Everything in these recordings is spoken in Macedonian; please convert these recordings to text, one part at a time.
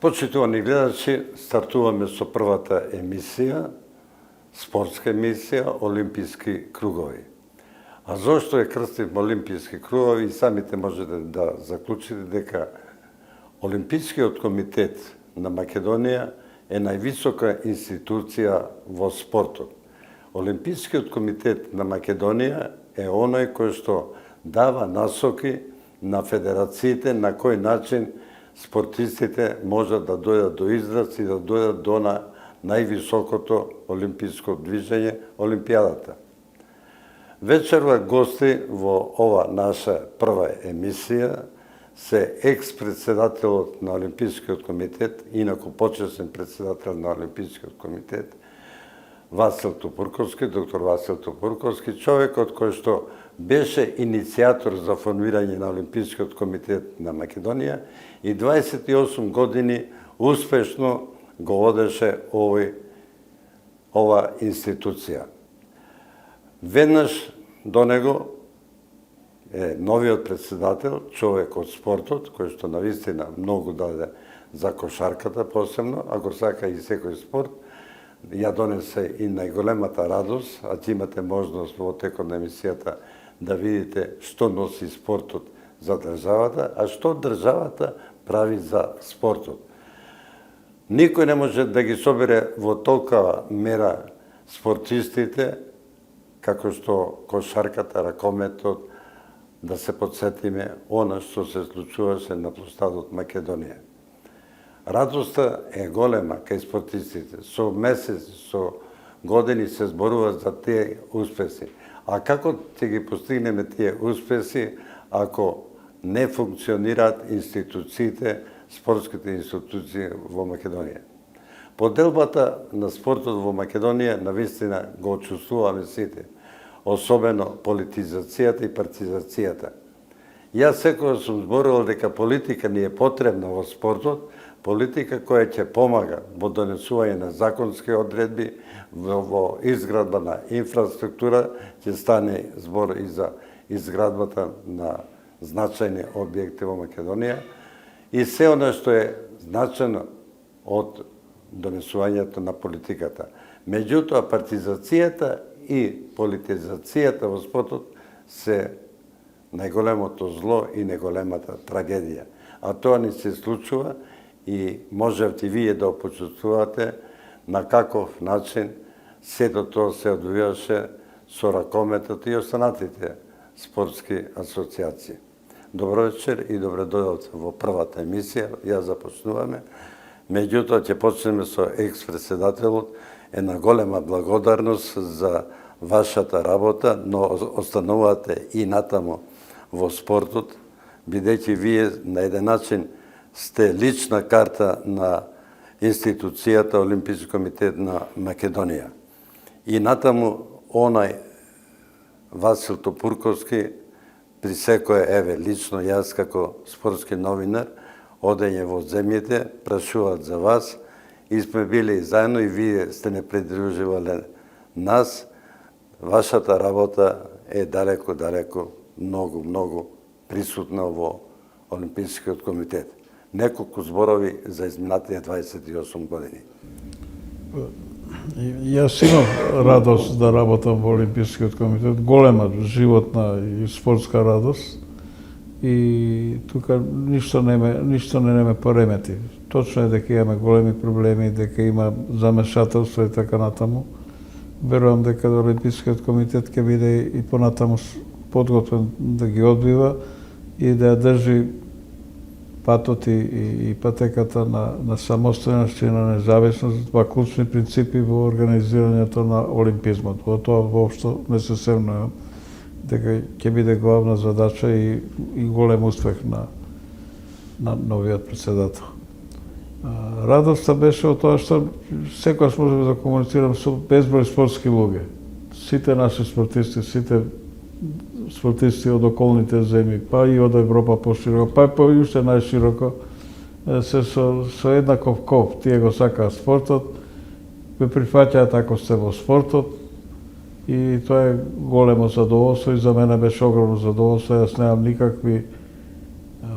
Почитувани гледачи, стартуваме со првата емисија, спортска емисија Олимписки кругови. А зошто е крстив Олимписки кругови, и самите можете да заклучите дека Олимпискиот комитет на Македонија е највисока институција во спортот. Олимпискиот комитет на Македонија е оној кој што дава насоки на федерациите на кој начин спортистите можат да дојдат до израз и да дојдат до највисокото олимписко движење, Олимпијадата. Вечерва гости во ова наша прва емисија се екс-председателот на Олимпискиот комитет, инаку почесен председател на Олимпискиот комитет, Васил Тупурковски, доктор Васил Тупурковски, човекот кој што беше иницијатор за формирање на Олимпискиот комитет на Македонија и 28 години успешно го водеше ова институција. Веднаш до него е новиот председател, човек од спортот, кој што навистина многу даде за кошарката посебно, ако сака и секој спорт, ја донесе и најголемата радост, а ќе имате можност во текот на емисијата да видите што носи спортот за државата, а што државата прави за спортот. Никој не може да ги собере во толкова мера спортистите, како што кошарката, ракометот, да се подсетиме она што се случуваше на площадот Македонија. Радоста е голема кај спортистите. Со месеци, со години се зборува за тие успеси. А како ќе ги постигнеме тие успеси ако не функционираат институциите, спортските институции во Македонија? Поделбата на спортот во Македонија навистина го чувствуваме сите, особено политизацијата и партизацијата. Јас секогаш сум зборувал дека политика ни е потребна во спортот, политика која ќе помага во донесување на законски одредби, во изградба на инфраструктура, ќе стане збор и за изградбата на значајни објекти во Македонија и се она што е значено од донесувањето на политиката. Меѓутоа, партизацијата и политизацијата во спортот се најголемото зло и најголемата трагедија. А тоа ни се случува и можете и вие да почувствувате на каков начин сето тоа се одвиваше со ракометот и останатите спортски асоциации. Добро вечер и добре дојдовте во првата емисија. Ја започнуваме. Меѓутоа, ќе почнеме со екс-председателот. Една голема благодарност за вашата работа, но останувате и натаму во спортот, бидејќи вие на еден начин сте лична карта на институцијата Олимписки комитет на Македонија. И натаму онај Васил Тупурковски, при секој, еве, лично јас како спортски новинар, одење во земјите, прашуваат за вас, и сме били заедно и вие сте не придружувале нас. Вашата работа е далеко, многу присутна во Олимпискиот комитет. Неколку зборови за изминатите 28 години. Јас имам радост да работам во Олимпискиот комитет, голема животна и спортска радост. И тука ништо не ме поремети. Точно е дека имаме големи проблеми, дека има замешателство и така натаму. Верувам дека Олимпискиот комитет ќе биде и понатаму подготвен да ги одбива и да ја држи патот и патеката на самостојност и на независност, два клучни принципи во организирањето на олимпизмот. Во тоа воопшто не се сомневам дека ќе биде главна задача и голем успех на новиот председател. Радоста беше од тоа што секогаш можеме да комуницирам со безброј спортски луѓе. Сите наши спортисти, сите спортисти од околните земји, па и од Европа пошироко, па и уште најшироко, се со еднаков ков. Тие го сакаат спортот, ме прифаќаат ако сте во спортот и тоа е големо задоволство и за мене беше огромно задоволство. Јас немам никакви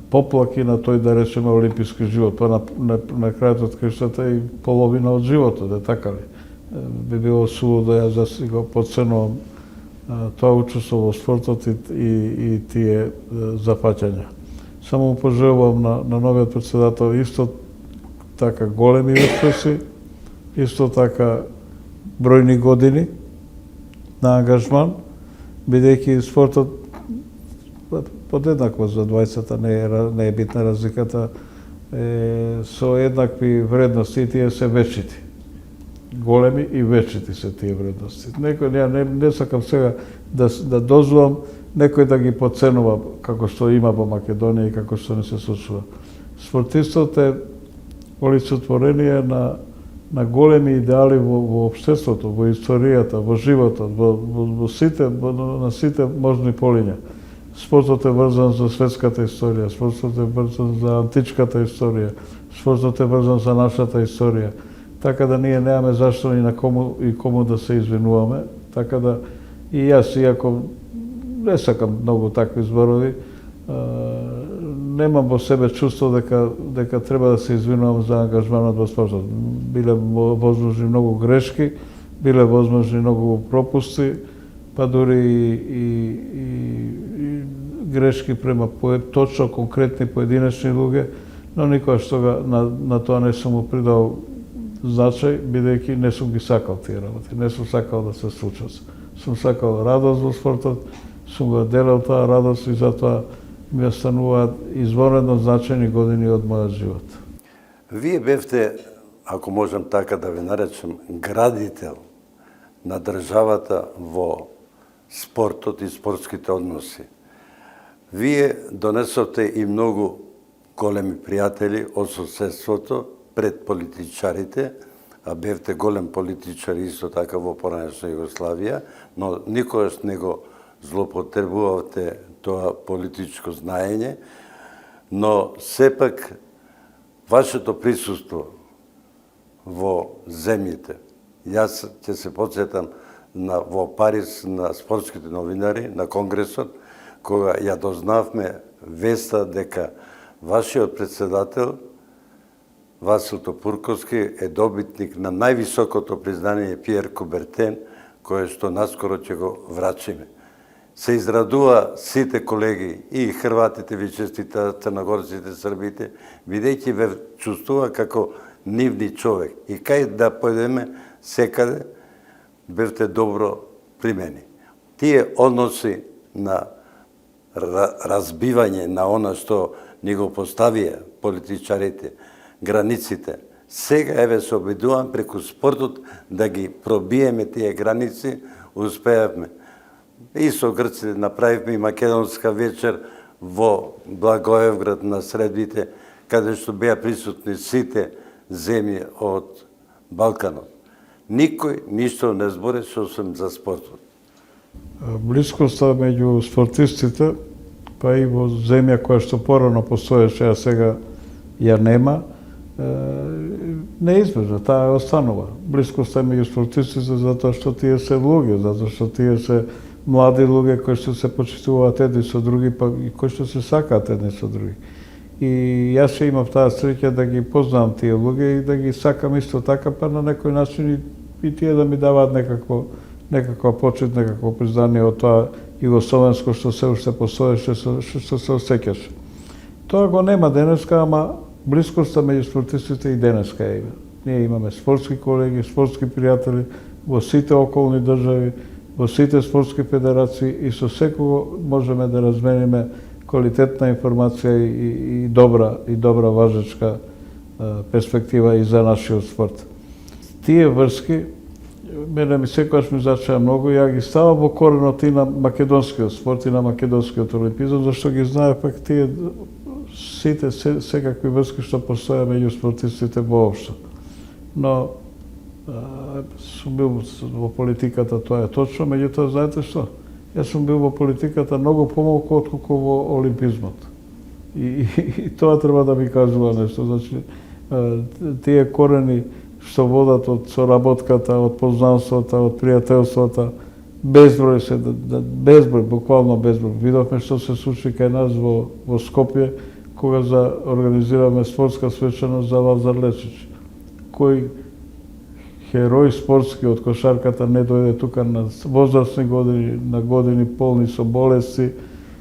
поплаки на тој, да речеме, олимписки живот, па на крајот од краиштата и половина од животот, е така ли? Би било сулудо да ја го подценувам тоа учество во спортот и тие зафаќања. Само му пожелувам на новиот председател исто така големи успеси, исто така бројни години на ангажман, бидејќи спортот подеднакво за двајцата не е битна разликата, со еднакви вредности и тие се вечити. Големи и вечити се тие вредности. Не сакам сега да дозволам некој да ги подценува како што има во Македонија и како што не се случува. Спортистот е олицетворение на големи идеали во општеството, во историјата, во животот, на сите можни полиња. Спортот е врзан за светската историја, спортот е врзан за античката историја, спортот е врзан за нашата историја. Така да ние немаме зашто ни на кому да се извинуваме. Така да и јас, иако не сакам многу такви зборови, немам во себе чувство дека треба да се извинувам за ангажманот во спортот. Биле возможни многу грешки, биле возможни многу пропусти, па дури и грешки према точно конкретни поединечни луѓе, но никогаш на тоа не сум му придал значај, бидејќи не сум ги сакал тие работи, не сум сакал да се случат. Сум сакал радост во спортот, сум го делел таа радост и затоа ми остануваат извонредно значајни години од мојот живот. Вие бевте, ако можам така да ви наречем, градител на државата во спортот и спортските односи. Вие донесовте и многу големи пријатели од соседството пред политичарите, а бевте голем политичар исто така во поранешна Југославија, но никогаш не го злоупотребувавте тоа политичко знаење, но сепак вашето присуство во земјите, јас ќе се подсетам во Париз на спортските новинари, на Конгресот, кога ја дознавме веста дека вашиот председател Васил Топурковски е добитник на највисокото признание Пиер Кубертен, кое што наскоро ќе го врачиме. Се израдува сите колеги, и хрватите ви честита, црногорците, србите, бидејќи ве чувствува како нивни човек. И кај да појдеме секаде, бевте добро примени. Тие односи на разбивање на она што ни го поставија политичарите, границите. Сега еве се обидувам преку спортот да ги пробиеме тие граници, успеавме. И со грците направивме и македонска вечер во Благоевград на средбите, каде што беа присутни сите земји од Балканот. Никој ништо не збореше освен за спортот. Блискоста меѓу спортистите, па и во земја која што порано постоеше, а сега ја нема, неизбежна, таа останува. Блискоста меѓу спортистите затоа што тие се луѓе, затоа што тие се млади луѓе кои што се почитуваат едни со други, па и кои што се сакаат едни со други. И јас ще имав таа среќа да ги познавам тие луѓе и да ги сакам исто така, па на некој начин и тие да ми даваат некаква почит, некакво признание од тоа југословенско што се уште постоеше, што се осеќаше. Тоа го нема денеска, ама блискоста меѓу спортистите и денеска ја има. Ние имаме спортски колеги, спортски пријатели во сите околни држави, во сите спортски федерации и со секого можеме да размениме квалитетна информација и добра важечка перспектива и за нашиот спорт. Тие врски мене ми секогаш ми зачаа многу, ја ги ставам во коренот и на македонскиот спорт и на македонскиот олимпизам, зашто ги знае пак тие сите секакви врски што постоја меѓу спортистите воопшто. Но сум бил во политиката, тоа е точно, меѓутоа знаете што? Јас сум бил во политиката многу помалку отколку во олимпизмот. И тоа треба да ми кажува нешто. Значи, тие корени што водат од соработката, од познанствата, од пријателствата, безброј, буквално безброј. Видовме што се случи кај нас во Скопје, кога организираме спортска свечаност за Лазар Лечич. Кој херој спортски од кошарката не дојде тука на возрастни години, на години полни со болести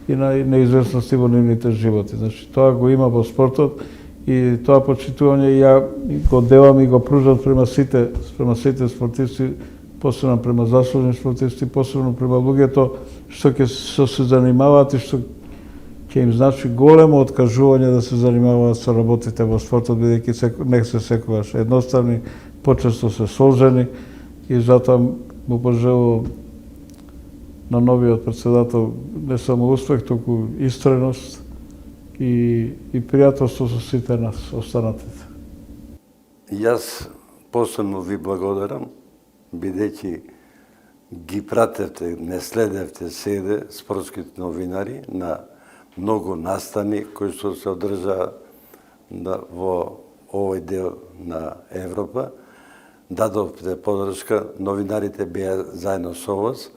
и на неизвестности во нивните животи. Значи, тоа го има во спортот и тоа почитување ја го делам и го пружам према сите спортисти, посебно према заслужени спортисти, посебно према луѓето што се занимаваат и што ќе им значи големо откажување да се занимаваат со работите во спортот, бидејќи не се секогаш едноставни, почесто се сложени и затоа му пожелувам на новиот председател не само успех, туку истреност и пријателство со сите нас, останатите. Јас посебно ви благодарам, бидејќи ги пратевте, не следевте седе спортските новинари на многу настани кои што се одржаа во овој дел на Европа. Дадовте подршка, новинарите беа заедно со вас.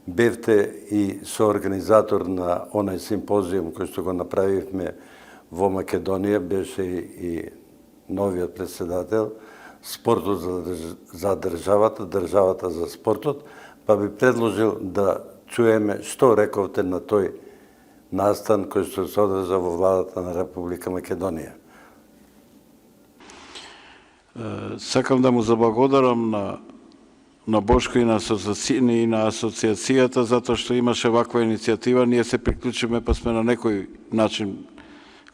Бевте и соорганизатор на онај симпозиум кој што го направивме во Македонија, беше и новиот председател, спортот за државата, државата за спортот, па би предложил да чуеме што рековте на тој настан кој што се одржа во владата на Република Македонија. Сакам да му заблагодарам на Бошко и на асоциацијата затоа што имаше ваква иницијатива. Ние се приклучиме па сме на некој начин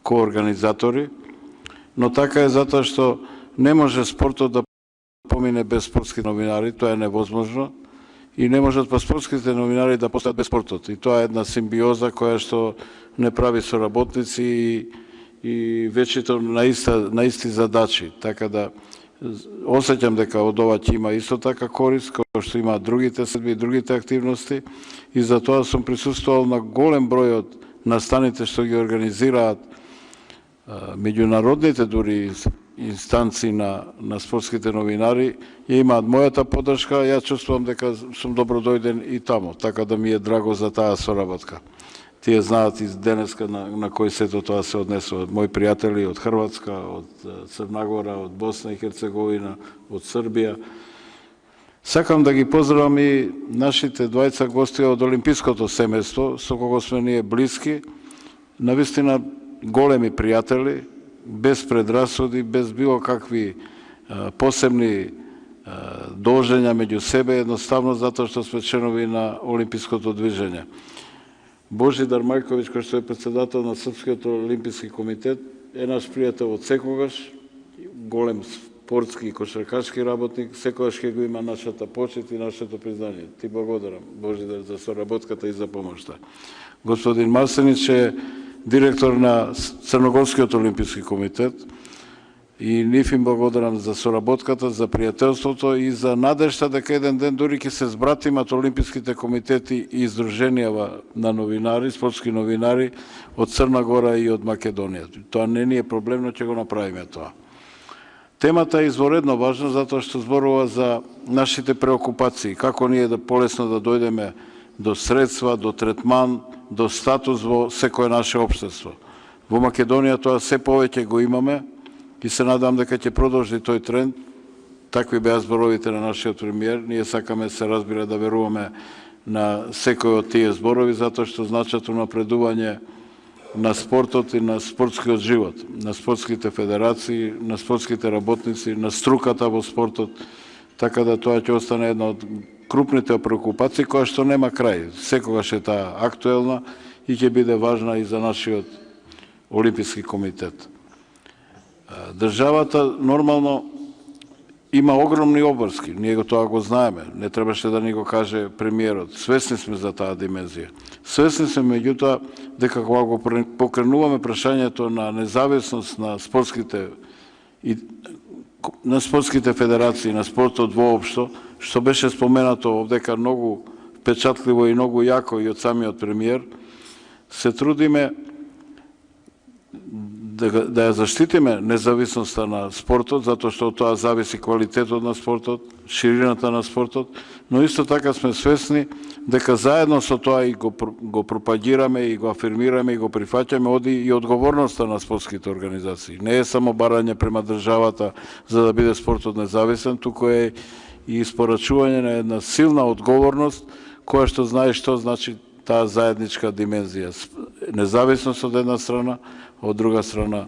коорганизатори, но така е затоа што не може спортот да помине без спортски новинари, тоа е невозможно. И не можат па спортските новинари да постојат без спортот. И тоа е една симбиоза која што не прави соработници и вечето на исти задачи. Така да осеќам дека од ова ќе има исто така корист, кој што има другите следби и другите активности. И за тоа сум присуствувал на голем број од настаните што ги организираат меѓународните дури инстанции на спортските новинари, ја имаат мојата поддршка, ја чувствувам дека сум добродојден и таму, така да ми е драго за таа соработка. Тие знаат и денеска на кој сето тоа се однесува. Мои пријатели од Хрватска, од Црна од Босна и Херцеговина, од Србија. Сакам да ги поздравам и нашите двајца гости од Олимпиското семејство, со кого сме ние блиски, навистина големи пријатели, без предрасуди, без било какви посебни должења меѓу себе, едноставно затоа што сме членови на Олимпиското движење. Божидар Мајковиќ, кој што е председател на Српскиот олимписки комитет, е наш пријател од секогаш, голем спортски и кошаркашки работник, секогаш ќе го има нашата почит и нашето признание. Ти благодарам, Божидар, за соработката и за помошта. Господин Марсенич е директор на Црногорскиот олимписки комитет и нив им благодарам за соработката, за пријателството и за надежта дека еден ден дури ќе се збратимат олимписките комитети и издруженијава на новинари, спортски новинари од Црна Гора и од Македонија. Тоа не ни е проблем, но ќе го направиме тоа. Темата е изворедно важна затоа што зборува за нашите преокупации, како ние да полесно да дојдеме до средства, до третман, до статус во секое наше општество. Во Македонија тоа се повеќе го имаме и се надам дека ќе продолжи тој тренд. Такви беа зборовите на нашиот премиер. Ние сакаме, се разбира, да веруваме на секој од тие зборови, затоа што значат напредување на спортот и на спортскиот живот, на спортските федерации, на спортските работници, на струката во спортот, така да тоа ќе остане една од крупните преокупации која што нема крај. Секогаш е таа актуелна и ќе биде важна и за нашиот Олимписки комитет. Државата нормално има огромни обврски, ние тоа го знаеме, не требаше да ни го каже премиерот. Свесни сме за таа димензија. Свесни сме меѓутоа дека кога го покренуваме прашањето на независност на спортските федерации, на спортот воопшто, што беше споменато овдека многу впечатливо и многу јако и од самиот премиер, се трудиме да ја заштитиме независноста на спортот, затоа што од тоа зависи квалитетот на спортот, ширината на спортот, но исто така сме свесни дека заедно со тоа и го пропагираме и го афирмираме и го прифаќаме оди и одговорноста на спортските организации. Не е само барање према државата за да биде спортот независен, туку е и испорачување на една силна одговорност која што знае што значи таа заедничка димензија. Независност од една страна, од друга страна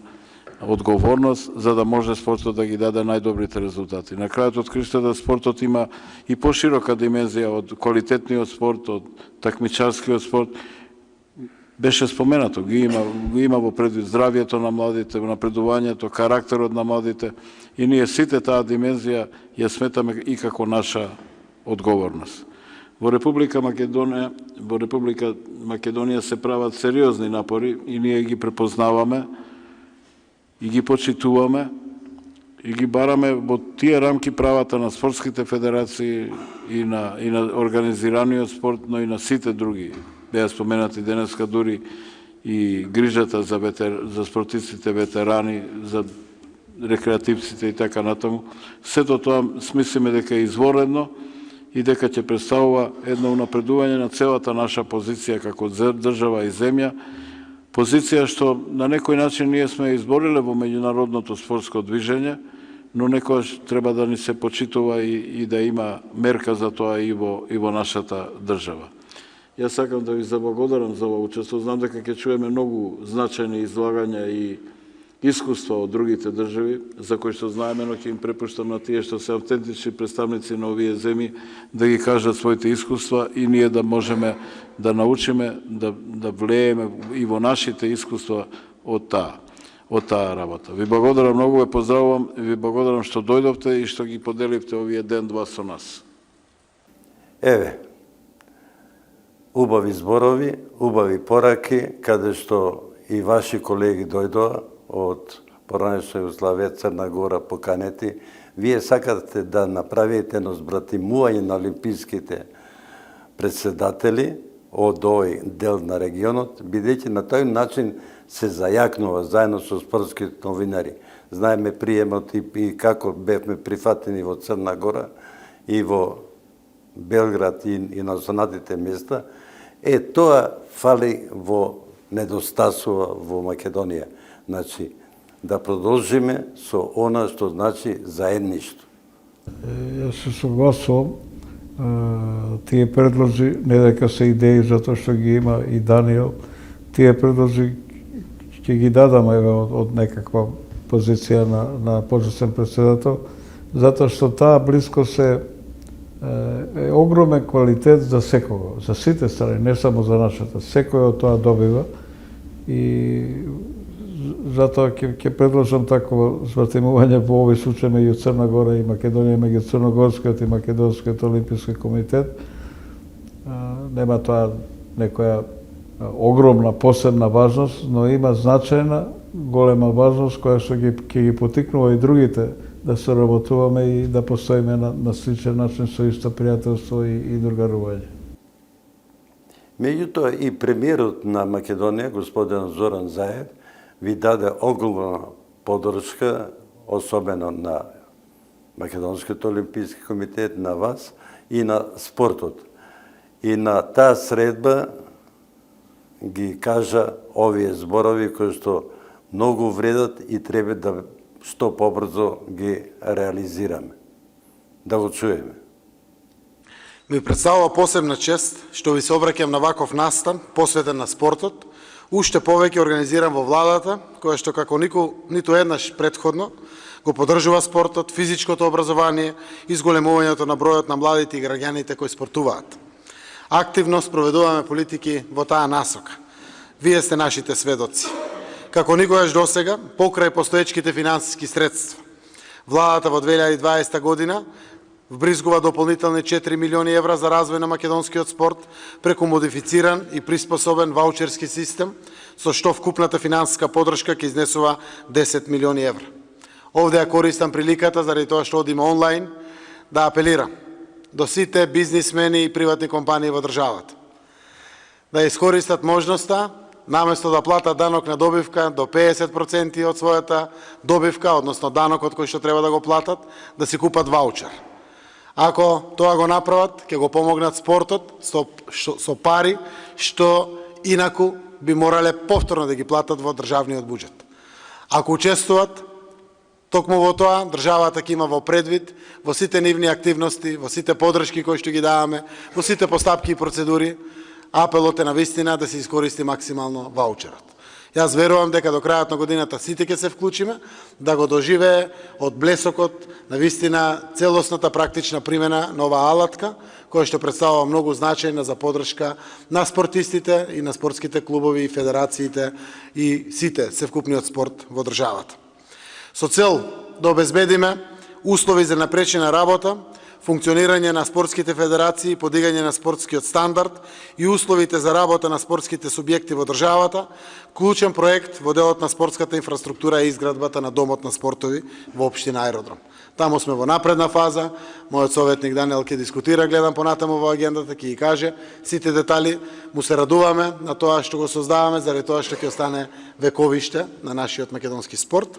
одговорност за да може спортот да ги даде најдобрите резултати. На крајот откриште да спортот има и поширока димензија од квалитетниот спорт, од такмичарскиот спорт. Беше споменато, ги има во предвид здравјето на младите, напредувањето, карактерот на младите и ние сите таа димензија ја сметаме и како наша одговорност. Во Република Македонија се прават сериозни напори и ние ги препознаваме и ги почитуваме и ги бараме во тие рамки правата на спортските федерации и на организираниот спорт, но и на сите други. Беа споменати денеска дури и грижата за спортистите ветерани, за рекреативците и така натаму. Сето тоа смислиме дека е изворедно и дека ќе представува едно унапредување на целата наша позиција како држава и земја, позиција што на некој начин ние сме избориле во меѓународното спортско движење, но некојаш треба да ни се почитува и да има мерка за тоа и во нашата држава. Јас сакам да ви заблагодарам за ова учество. Знам дека ќе чуеме многу значајни излагања и искуства од другите држави, за кои што знаеме, но ќе им препуштам на тие што се автентични представници на овие земји да ги кажат своите искуства и ние да можеме да научиме, да влееме и во нашите искуства од таа работа. Ви благодарам многу, ве поздравувам и ви благодарам што дојдовте и што ги поделивте овие ден-два со нас. Еве, убави зборови, убави пораки, каде што и ваши колеги дојдоа од поранешна Југославија, Црна Гора, поканети. Вие сакате да направите едно збратимување на олимписките председатели од овој дел на регионот, бидејќи на тој начин се зајакнува заедно со спортските новинари. Знаеме приемот и како бевме прифатени во Црна Гора и во Белград и на останатите места. Тоа фали недостасува во Македонија. Значи, да продолжиме со она што значи заедништво. Јас се согласувам. Тие предлози, не дека се идеи затоа што ги има и Даниел, тие предлози ќе ги дадам од некаква позиција на почесен председател, затоа што таа близкост е огромен квалитет за секого, за сите страни, не само за нашата. Секој од тоа добива и затоа ќе предложам такво збратимување во овој случај меѓу Црна Гора и Македонија, меѓу Црногорскиот и Македонскиот олимписки комитет. Нема тоа некоја огромна посебна важност, но има значајна, голема важност која што ќе ги потикнува и другите да соработуваме и да постоиме на сличен начин со исто пријателство и другарување. Меѓутоа и премиерот на Македонија, господин Зоран Заев, ви даде огромна поддршка, особено на Македонскиот олимписки комитет, на вас и на спортот. И на таа средба ги кажа овие зборови кои што многу вредат и треба да што побрзо ги реализираме. Да го чуеме. Ми представува посебна чест што ви се обраќам на ваков настан, посветен на спортот, уште повеќе организиран во владата, која што како ниту еднаш претходно го поддржува спортот, физичкото образование и зголемувањето на бројот на младите и граѓаните кои спортуваат. Активно спроведуваме политики во таа насока. Вие сте нашите сведоци. Како никогаш досега, покрај постоечките финансиски средства, владата во 2020 година вбризгува дополнителни 4 милиони евра за развој на македонскиот спорт преку модифициран и приспособен ваучерски систем, со што вкупната финансиска поддршка ќе изнесува 10 милиони евра. Овде ја користам приликата, заради тоа што одиме онлайн, да апелирам до сите бизнисмени и приватни компании во државата да искористат можноста наместо да платат данок на добивка до 50% од својата добивка, односно данокот кој што треба да го платат, да си купат ваучер. Ако тоа го направат, ќе го помогнат спортот со пари што инаку би морале повторно да ги платат во државниот буџет. Ако учествуват, токму во тоа, државата ќе има во предвид, во сите нивни активности, во сите подршки кои што ги даваме, во сите постапки и процедури, апелот е на вистина да се искористи максимално ваучерот. Јас верувам дека до крајот на годината сите ќе се вклучиме, да го доживее од блесокот на вистина целосната практична примена на оваа алатка, која што представува многу значајна за подршка на спортистите и на спортските клубови и федерациите и сите севкупниот спорт во државата. Со цел да обезбедиме услови за напречена работа, функционирање на спортските федерации, подигање на спортскиот стандард и условите за работа на спортските субјекти во државата, клучен проект во делот на спортската инфраструктура е изградбата на Домот на спортови во општина Аеродром. Таму сме во напредна фаза, мојот советник Даниел ќе дискутира, гледам понатаму во агендата, ќе ги каже сите детали, му се радуваме на тоа што го создаваме, заради тоа што ќе остане вековиште на нашиот македонски спорт.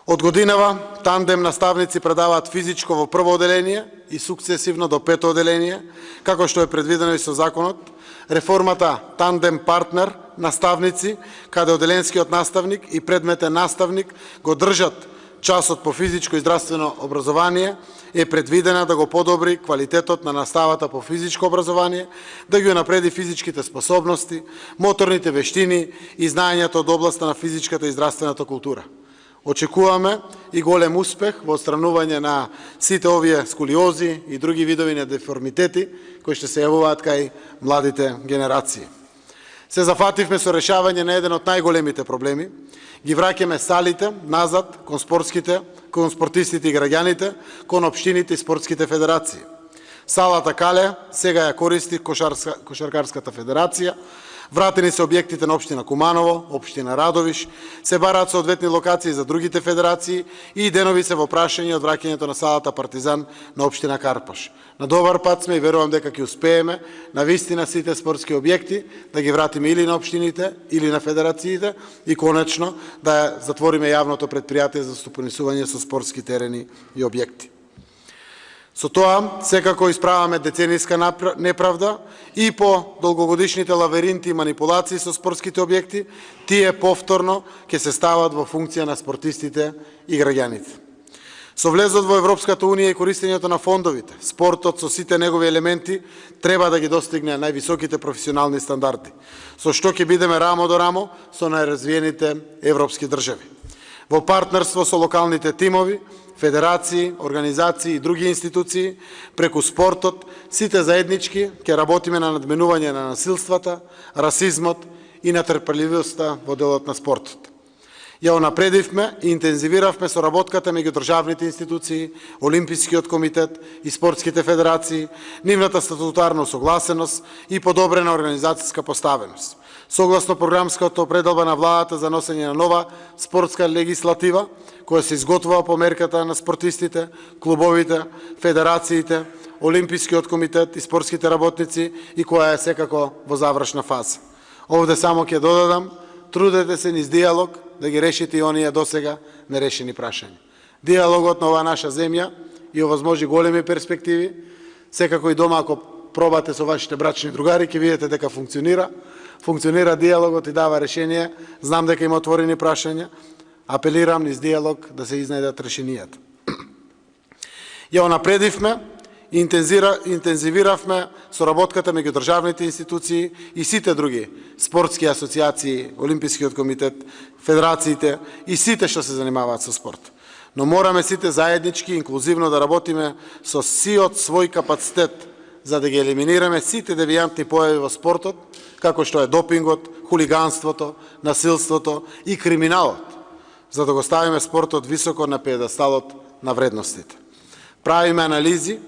Од годинава тандем наставници предаваат физичко во прво оделение и сукцесивно до пето оделение, како што е предвидено и со законот. Реформата тандем партнер наставници, каде оделенскиот наставник и предметен наставник го држат часот по физичко и здравствено образование, е предвидена да го подобри квалитетот на наставата по физичко образование, да ги напреди физичките способности, моторните вештини и знаењето од областа на физичката и здравствената култура. Очекуваме и голем успех во отстранување на сите овие скулиози и други видови на деформитети кои ще се јавуваат кај младите генерации. Се зафативме со решавање на еден од најголемите проблеми. Ги враќаме салите назад кон спортистите и граѓаните, кон општините и спортските федерации. Салата Кале сега ја користи Кошаркарската федерација. Вратени се објектите на општина Куманово, општина Радовиш, се бараат соодветни локации за другите федерации и денови се во прашање од враќањето на салата Партизан на општина Карпаш. На добар пат сме и верувам дека ќе успееме на вистина сите спортски објекти да ги вратиме или на општините или на федерациите и конечно да затвориме јавното претпријатие за стопанисување со спортски терени и објекти. Со тоа, секако исправаме деценијска неправда и по долгогодишните лавиринти и манипулации со спортските објекти, тие повторно ќе се стават во функција на спортистите и граѓаните. Со влезот во Европската Унија и користењето на фондовите, спортот со сите негови елементи треба да ги достигне највисоките професионални стандарди, со што ќе бидеме рамо до рамо со најразвиените европски држави. Во партнерство со локалните тимови, федерации, организации и други институции, преку спортот, сите заеднички ќе работиме на надменување на насилствата, расизмот и натрпеливоста во делот на спортот. Ја унапредивме и интензивиравме соработката меѓу државните институции, Олимпискиот комитет и спортските федерации, нивната статутарна согласеност и подобрена организацијска поставеност. Согласно програмската определба на владата за носење на нова спортска легислатива, која се изготвува по мерката на спортистите, клубовите, федерациите, Олимпискиот комитет и спортските работници и која е секако во завршна фаза. Овде само ќе додадам, трудете се низ диалог да ги решите и оние досега нерешени прашања. Диалогот на оваа наша земја и овозможи големи перспективи. Секако и дома, ако пробате со вашите брачни другари, ќе видите дека функционира. Функционира диалогот и дава решение. Знам дека има отворени прашања. Апелирам низ диалог да се изнајдат решенијата. Ја унапредивме, интензивиравме соработката меѓу државните институции и сите други спортски асоциации, Олимпискиот комитет, федерациите и сите што се занимаваат со спорт. Но мораме сите заеднички инклузивно да работиме со сиот свој капацитет за да ги елиминираме сите девијантни појави во спортот, како што е допингот, хулиганството, насилството и криминалот, за да го ставиме спортот високо на педесталот на вредностите. Правиме анализи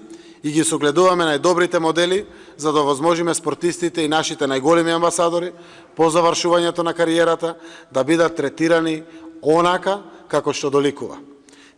и ги согледуваме најдобрите модели за да возможиме спортистите и нашите најголеми амбасадори по завршувањето на кариерата да бидат третирани онака како што доликува.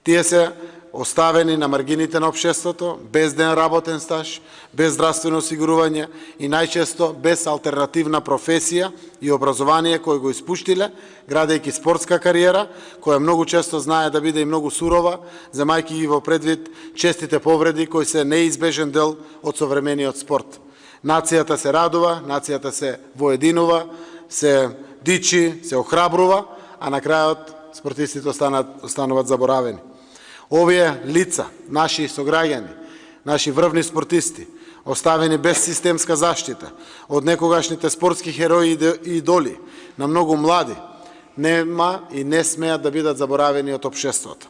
Тие се оставени на маргините на општеството, без ден работен стаж, без здравствено осигурување и најчесто без алтернативна професија и образование кој го испуштиле, градејќи спортска кариера, која многу често знае да биде и многу сурова, земајќи ги во предвид честите повреди кои се неизбежен дел од современиот спорт. Нацијата се радува, нацијата се воединува, се дичи, се охрабрува, а на крајот спортистите остануваат заборавени. Овие лица, наши сограѓани, наши врвни спортисти, оставени без системска заштита од некогашните спортски херои и идоли на многу млади, нема и не смеат да бидат заборавени од општеството.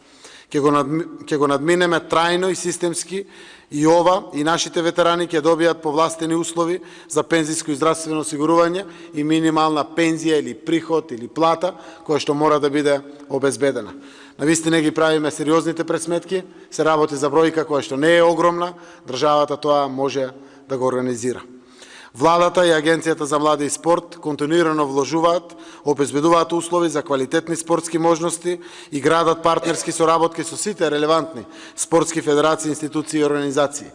Ќе го надминеме трајно и системски и ова и нашите ветерани ќе добијат повластени услови за пензиско и здравствено осигурување и минимална пензија или приход или плата која што мора да биде обезбедена. Навистина ги правиме сериозните пресметки, се работи за бројка која што не е огромна, државата тоа може да го организира. Владата и Агенцијата за млади и спорт континуирано вложуваат, обезбедуваат услови за квалитетни спортски можности и градат партнерски соработки со сите релевантни спортски федерации, институции и организации.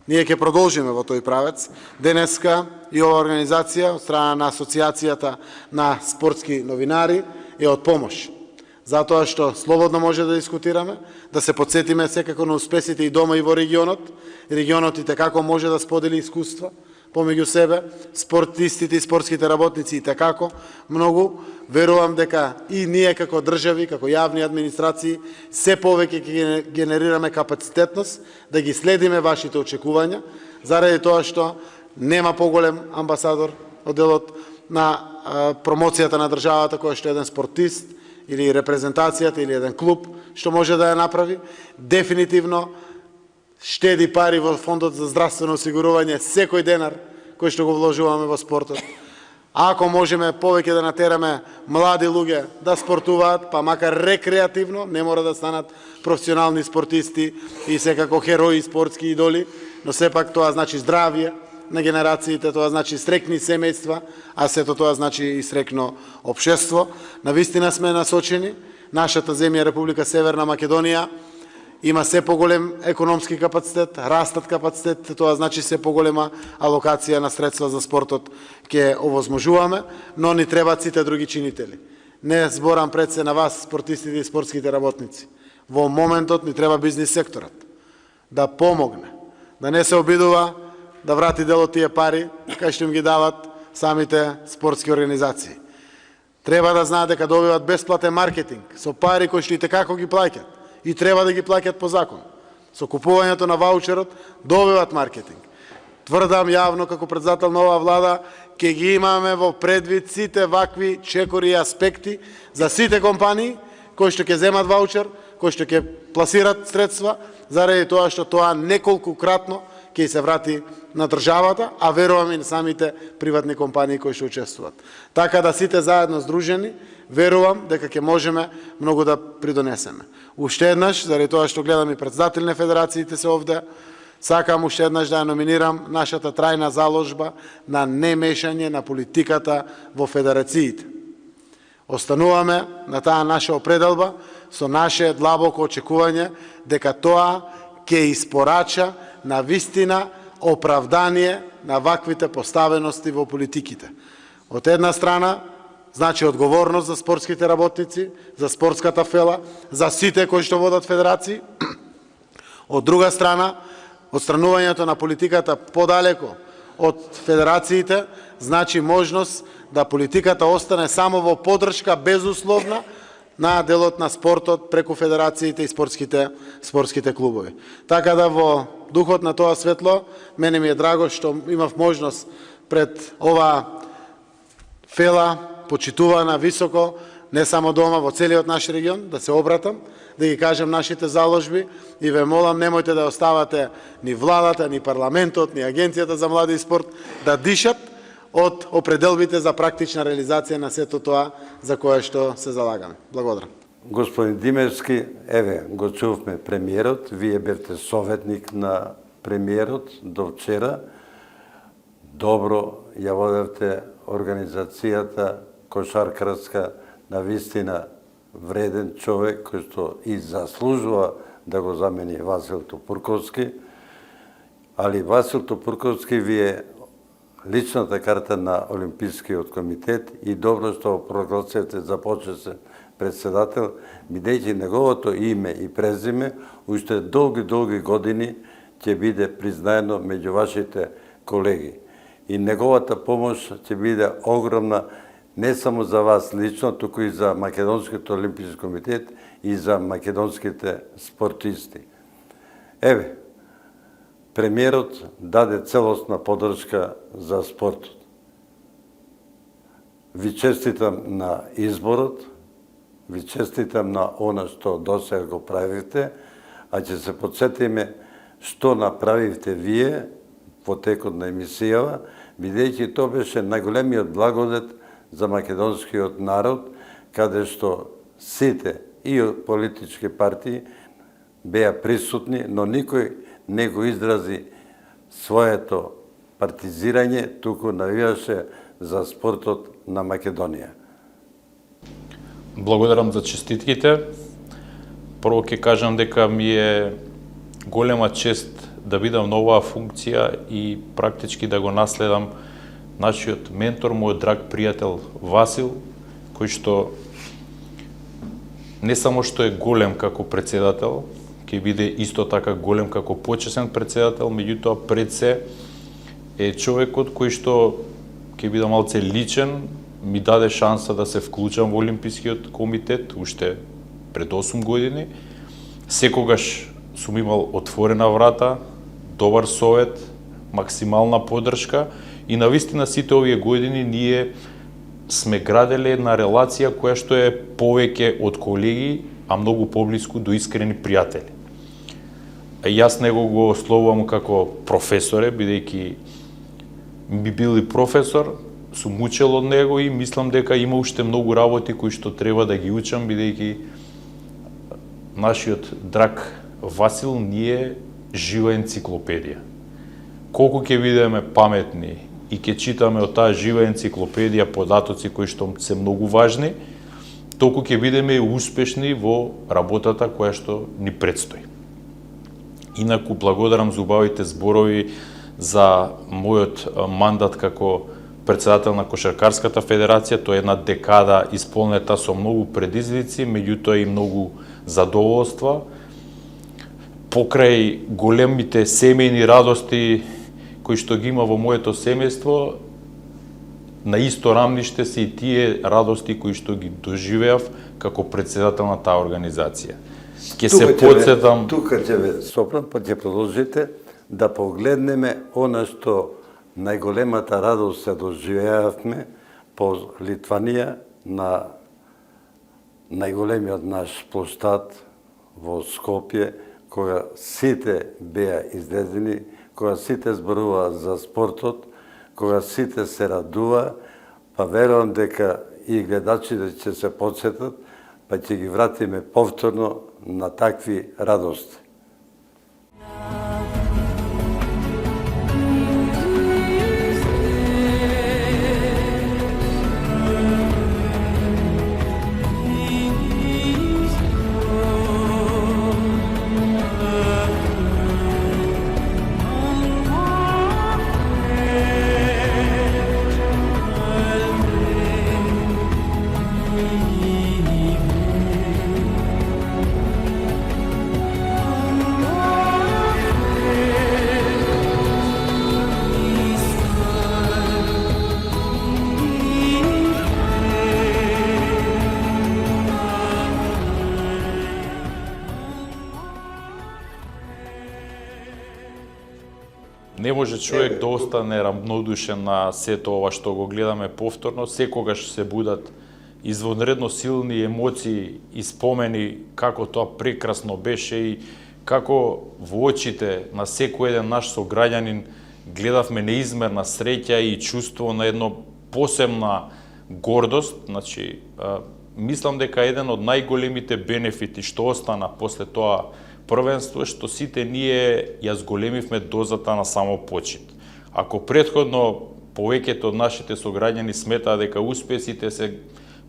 Ние ќе продолжиме во тој правец. Денеска и ова организација од страна на Асоциацијата на спортски новинари е од помош. Затоа што слободно може да дискутираме, да се подсетиме секако на успесите и дома и во регионот. Регионот и како може да сподели искуства помеѓу себе, спортистите и спортските работници и како многу. Верувам дека и ние како држави, како јавни администрации, се повеќе ќе генерираме капацитетност да ги следиме вашите очекувања, заради тоа што нема поголем амбасадор од делот на промоцијата на државата која што еден спортист или репрезентацијата или еден клуб што може да ја направи. Дефинитивно штеди пари во фондот за здравствено осигурување секој денар кој што го вложуваме во спортот. Ако можеме повеќе да натераме млади луѓе да спортуваат, па макар рекреативно, не мора да станат професионални спортисти и секако херои спортски идоли, но сепак тоа значи здравје на генерациите, тоа значи срекни семејства, а сето тоа значи и срекно општество. Навистина сме насочени, нашата земја Република Северна Македонија има се поголем економски капацитет, растат капацитет, тоа значи се поголема алокација на средства за спортот ќе овозможуваме, но ни требаат сите други чинители. Не зборам пред се на вас, спортистите и спортските работници. Во моментот ни треба бизнис секторот да помогне, да не се обидува да врати дел од тие пари кај што им ги дават самите спортски организации. Треба да знаат дека добиваат бесплатен маркетинг со пари кои што и како ги плаќаат и треба да ги плаќаат по закон. Со купувањето на ваучерот добиваат маркетинг. Тврдам јавно како председател на оваа влада, ќе ги имаме во предвид сите вакви чекори и аспекти за сите компании кои што ќе земат ваучер, кои што ќе пласират средства, заради тоа што тоа неколкукратно ќе се врати на државата, а верувам и на самите приватни компании кои што учествуваат. Така да сите заедно здружени, верувам дека ќе можеме многу да придонесеме. Уште еднаш, заради тоа што гледам и председатели на федерациите се овде, сакам уште еднаш да ја номинирам нашата трајна заложба на немешање на политиката во федерациите. Остануваме на таа наша определба со наше длабоко очекување дека тоа ќе испорача на вистина оправдание на ваквите поставености во политиките. Од една страна, значи одговорност за спортските работници, за спортската фела, за сите кои што водат федерации. Од друга страна, отстранувањето на политиката подалеко од федерациите, значи можност да политиката остане само во поддршка безусловна на делот на спортот преку федерациите и спортските клубови. Така да во духот на тоа светло, мене ми е драго што имав можност пред ова фела, почитувана високо, не само дома, во целиот наш регион, да се обратам, да ги кажам нашите заложби и ве молам, немојте да оставате ни владата, ни парламентот, ни Агенцијата за млади и спорт да дишат од определбите за практична реализација на сето тоа за кое што се залагаме. Благодарам. Господин Димевски, еве, го чувме премиерот, вие бевте советник на премиерот до вчера. Добро ја водевте организацијата кошаркарска, на вистина вреден човек кој што и заслужува да го замени Васил Тупурковски, али Васил Тупурковски ви е личната карта на Олимпискиот комитет и добро што прогласете за почесен председател, бидејќи неговото име и презиме уште долги години ќе биде признаено меѓу вашите колеги. И неговата помош ќе биде огромна не само за вас лично, туку и за Македонскиот олимписки комитет и за македонските спортисти. Еве, премиерот даде целосна поддршка за спортот. Ви честитам на изборот, ви честитам на она што досега го правите, а ќе се подсетиме што направивте вие во текот на емисијава, бидејќи тоа беше најголемиот благодет за македонскиот народ, каде што сите и политички партии беа присутни, но никој не го изрази своето партизирање, туку навиваше за спортот на Македонија. Благодарам за честитките. Прво ќе кажам дека ми е голема чест да бидам на оваа функција и практички да го наследам нашиот ментор, мојот драг пријател Васил, кој што не само што е голем како председател, ќе биде исто така голем како почесен председател, меѓутоа пред се е човекот кој што ќе биде малце личен, ми даде шанса да се вклучам во Олимпискиот комитет уште пред 8 години. Секогаш сум имал отворена врата, добар совет, максимална поддршка и навистина сите овие години ние сме граделе една релација која што е повеќе од колеги, а многу поблиску до искрени пријатели. Јас него го ословувам како професоре, бидејќи би бил и професор, сум учел од него и мислам дека има уште многу работи кои што треба да ги учам, бидејќи нашиот драг Васил ни е жива енциклопедија. Колку ќе бидеме паметни и ќе читаме од таа жива енциклопедија податоци кои што се многу важни, толку ќе бидеме успешни во работата која што ни предстои. Инаку благодарам за убавите зборови за мојот мандат како председател на Кошаркарската федерација. Тоа е една декада исполнета со многу предизвици, меѓутоа и многу задоволства. Покрај големите семејни радости кои што ги има во моето семејство, на исто рамниште се и тие радости кои што ги доживеав како председател на таа организација. Ќе се потсетам... Тука ќе ве сопрам, па ќе продолжите да погледнеме она што најголемата радост се доживеавме по Литванија на најголемиот наш площад во Скопје, кога сите беа излезени, кога сите зборува за спортот, кога сите се радува, па верувам дека и гледачите ќе се подсетат, па ќе ги вратиме повторно на такви радости. Не може човек да остане рамнодушен на сето ова што го гледаме повторно. Секогаш се будат извонредно силни емоции и спомени како тоа прекрасно беше и како во очите на секој еден наш сограѓанин гледавме неизмерна среќа и чувство на едно посебна гордост. Значи, мислам дека еден од најголемите бенефити што остана после тоа првенство што сите ние ја зголемивме дозата на самопочит. Ако претходно повеќето од нашите сограѓани сметаа дека успесите се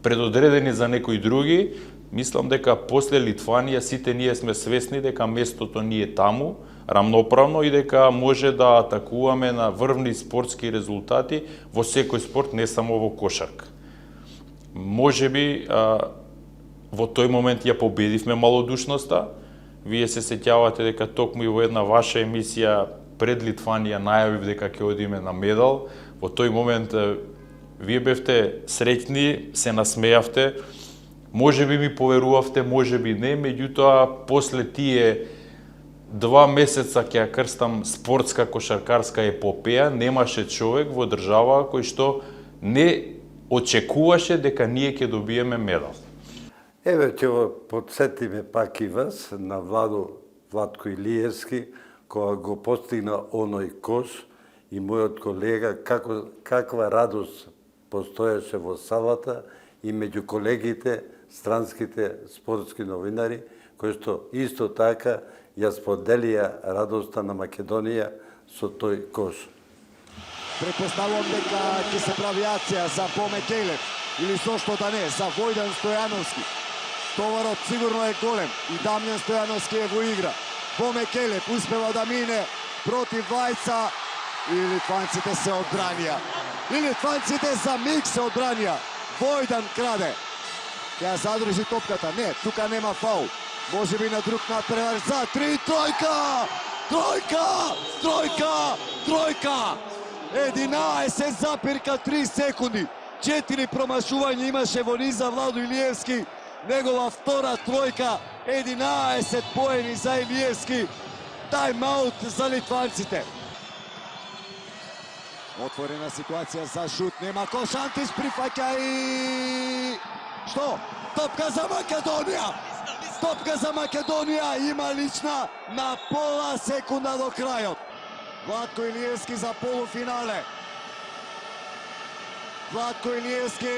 предодредени за некои други, мислам дека после Литванија сите ние сме свесни дека местото ни е таму, рамноправно и дека може да атакуваме на врвни спортски резултати во секој спорт, не само во кошарка. Можеби во тој момент ја победивме малодушноста. Вие се сеќавате дека токму и во една ваша емисија пред Литванија најавив дека ќе одиме на медал. Во тој момент вие бевте среќни, се насмејавте, можеби ми поверувавте, можеби не, меѓутоа после тие 2 месеца ќе ја крстам спортска кошаркарска епопеја, немаше човек во држава кој што не очекуваше дека ние ќе добиеме медал. Еве ќе го подсетиме пак и вас на Владко Илиевски, кога го постигна оној кош, и мојот колега, каква радост постоеше во салата и меѓу колегите, странските спортски новинари, кои што исто така ја споделија радоста на Македонија со тој кош. Предпоставувам дека ќе се прави акција за Боме Келев или зошто да не, за Војдан Стојановски. Товарот сигурно е голем и Дамјан Стојановски е во игра. Боме Келев успева да мине против Влајца и литванците се одбранија. И литванците за миг се одбранија. Војдан краде. Ќе ја задржи топката. Не, тука нема фаул. Може би на друг надпревар за 3, тројка! Тројка! Тројка! Тројка! 11 запирка 3 секунди. 4 промашувања имаше во низа Владо Илиевски. Негова втора тројка. 11 поени за Илиевски. Тајм-аут за литванците. Отворена ситуација за шут. Нема кош, Антиш прифаќа и... Што? Топка за Македонија! Топка за Македонија, има лична на пола секунда до крајот. Владко Илиевски за полуфинале. Владко Илиевски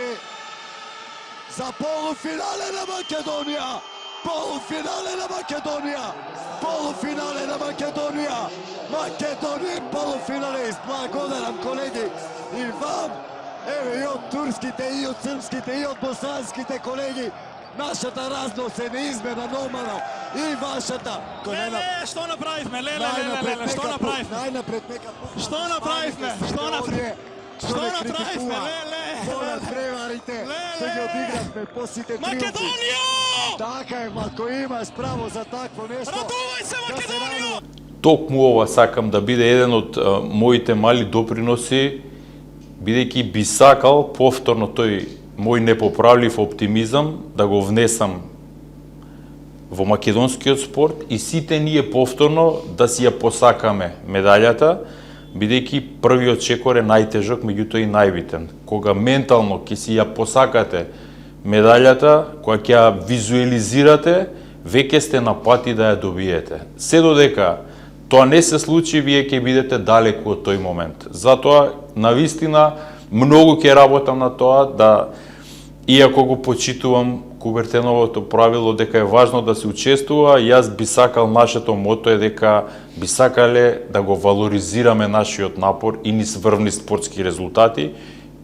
за полуфинале на Македонија. Полуфинале на Македонија. Полуфинале на Македонија. Македонија е полуфиналист. Благодарам, колеги, и вам. Еве и од турските, и од српските, и од босанските колеги. Нашата разност е неизмена нормално. И вашата. Леле, што направивме? Леле, што направивме? Најнапред нека... Што направивме? Што направивме? Што направивме? Моля, преварите, што ги одигравме по сите триумфи. Македонија! Така е, ако имаш право за такво нешто... Радувај се, Македонија! Токму ова сакам да биде еден од моите мали доприноси, бидејќи би сакал повторно тој мој непоправлив оптимизам да го внесам во македонскиот спорт и сите ние повторно да си ја посакаме медаљата, бидејќи првиот чекор е најтежок, меѓутоа и најбитен. Кога ментално ќе си ја посакате медаљата, кога ќе ја визуализирате, веќе сте на пати да ја добиете. Се додека тоа не се случи, вие ќе бидете далеку од тој момент. Затоа, навистина, многу ќе работам на тоа да, иако го почитувам Кубертеновото правило дека е важно да се учествува, јас би сакал, нашето мото е дека би сакале да го валоризираме нашиот напор и низ врвни спортски резултати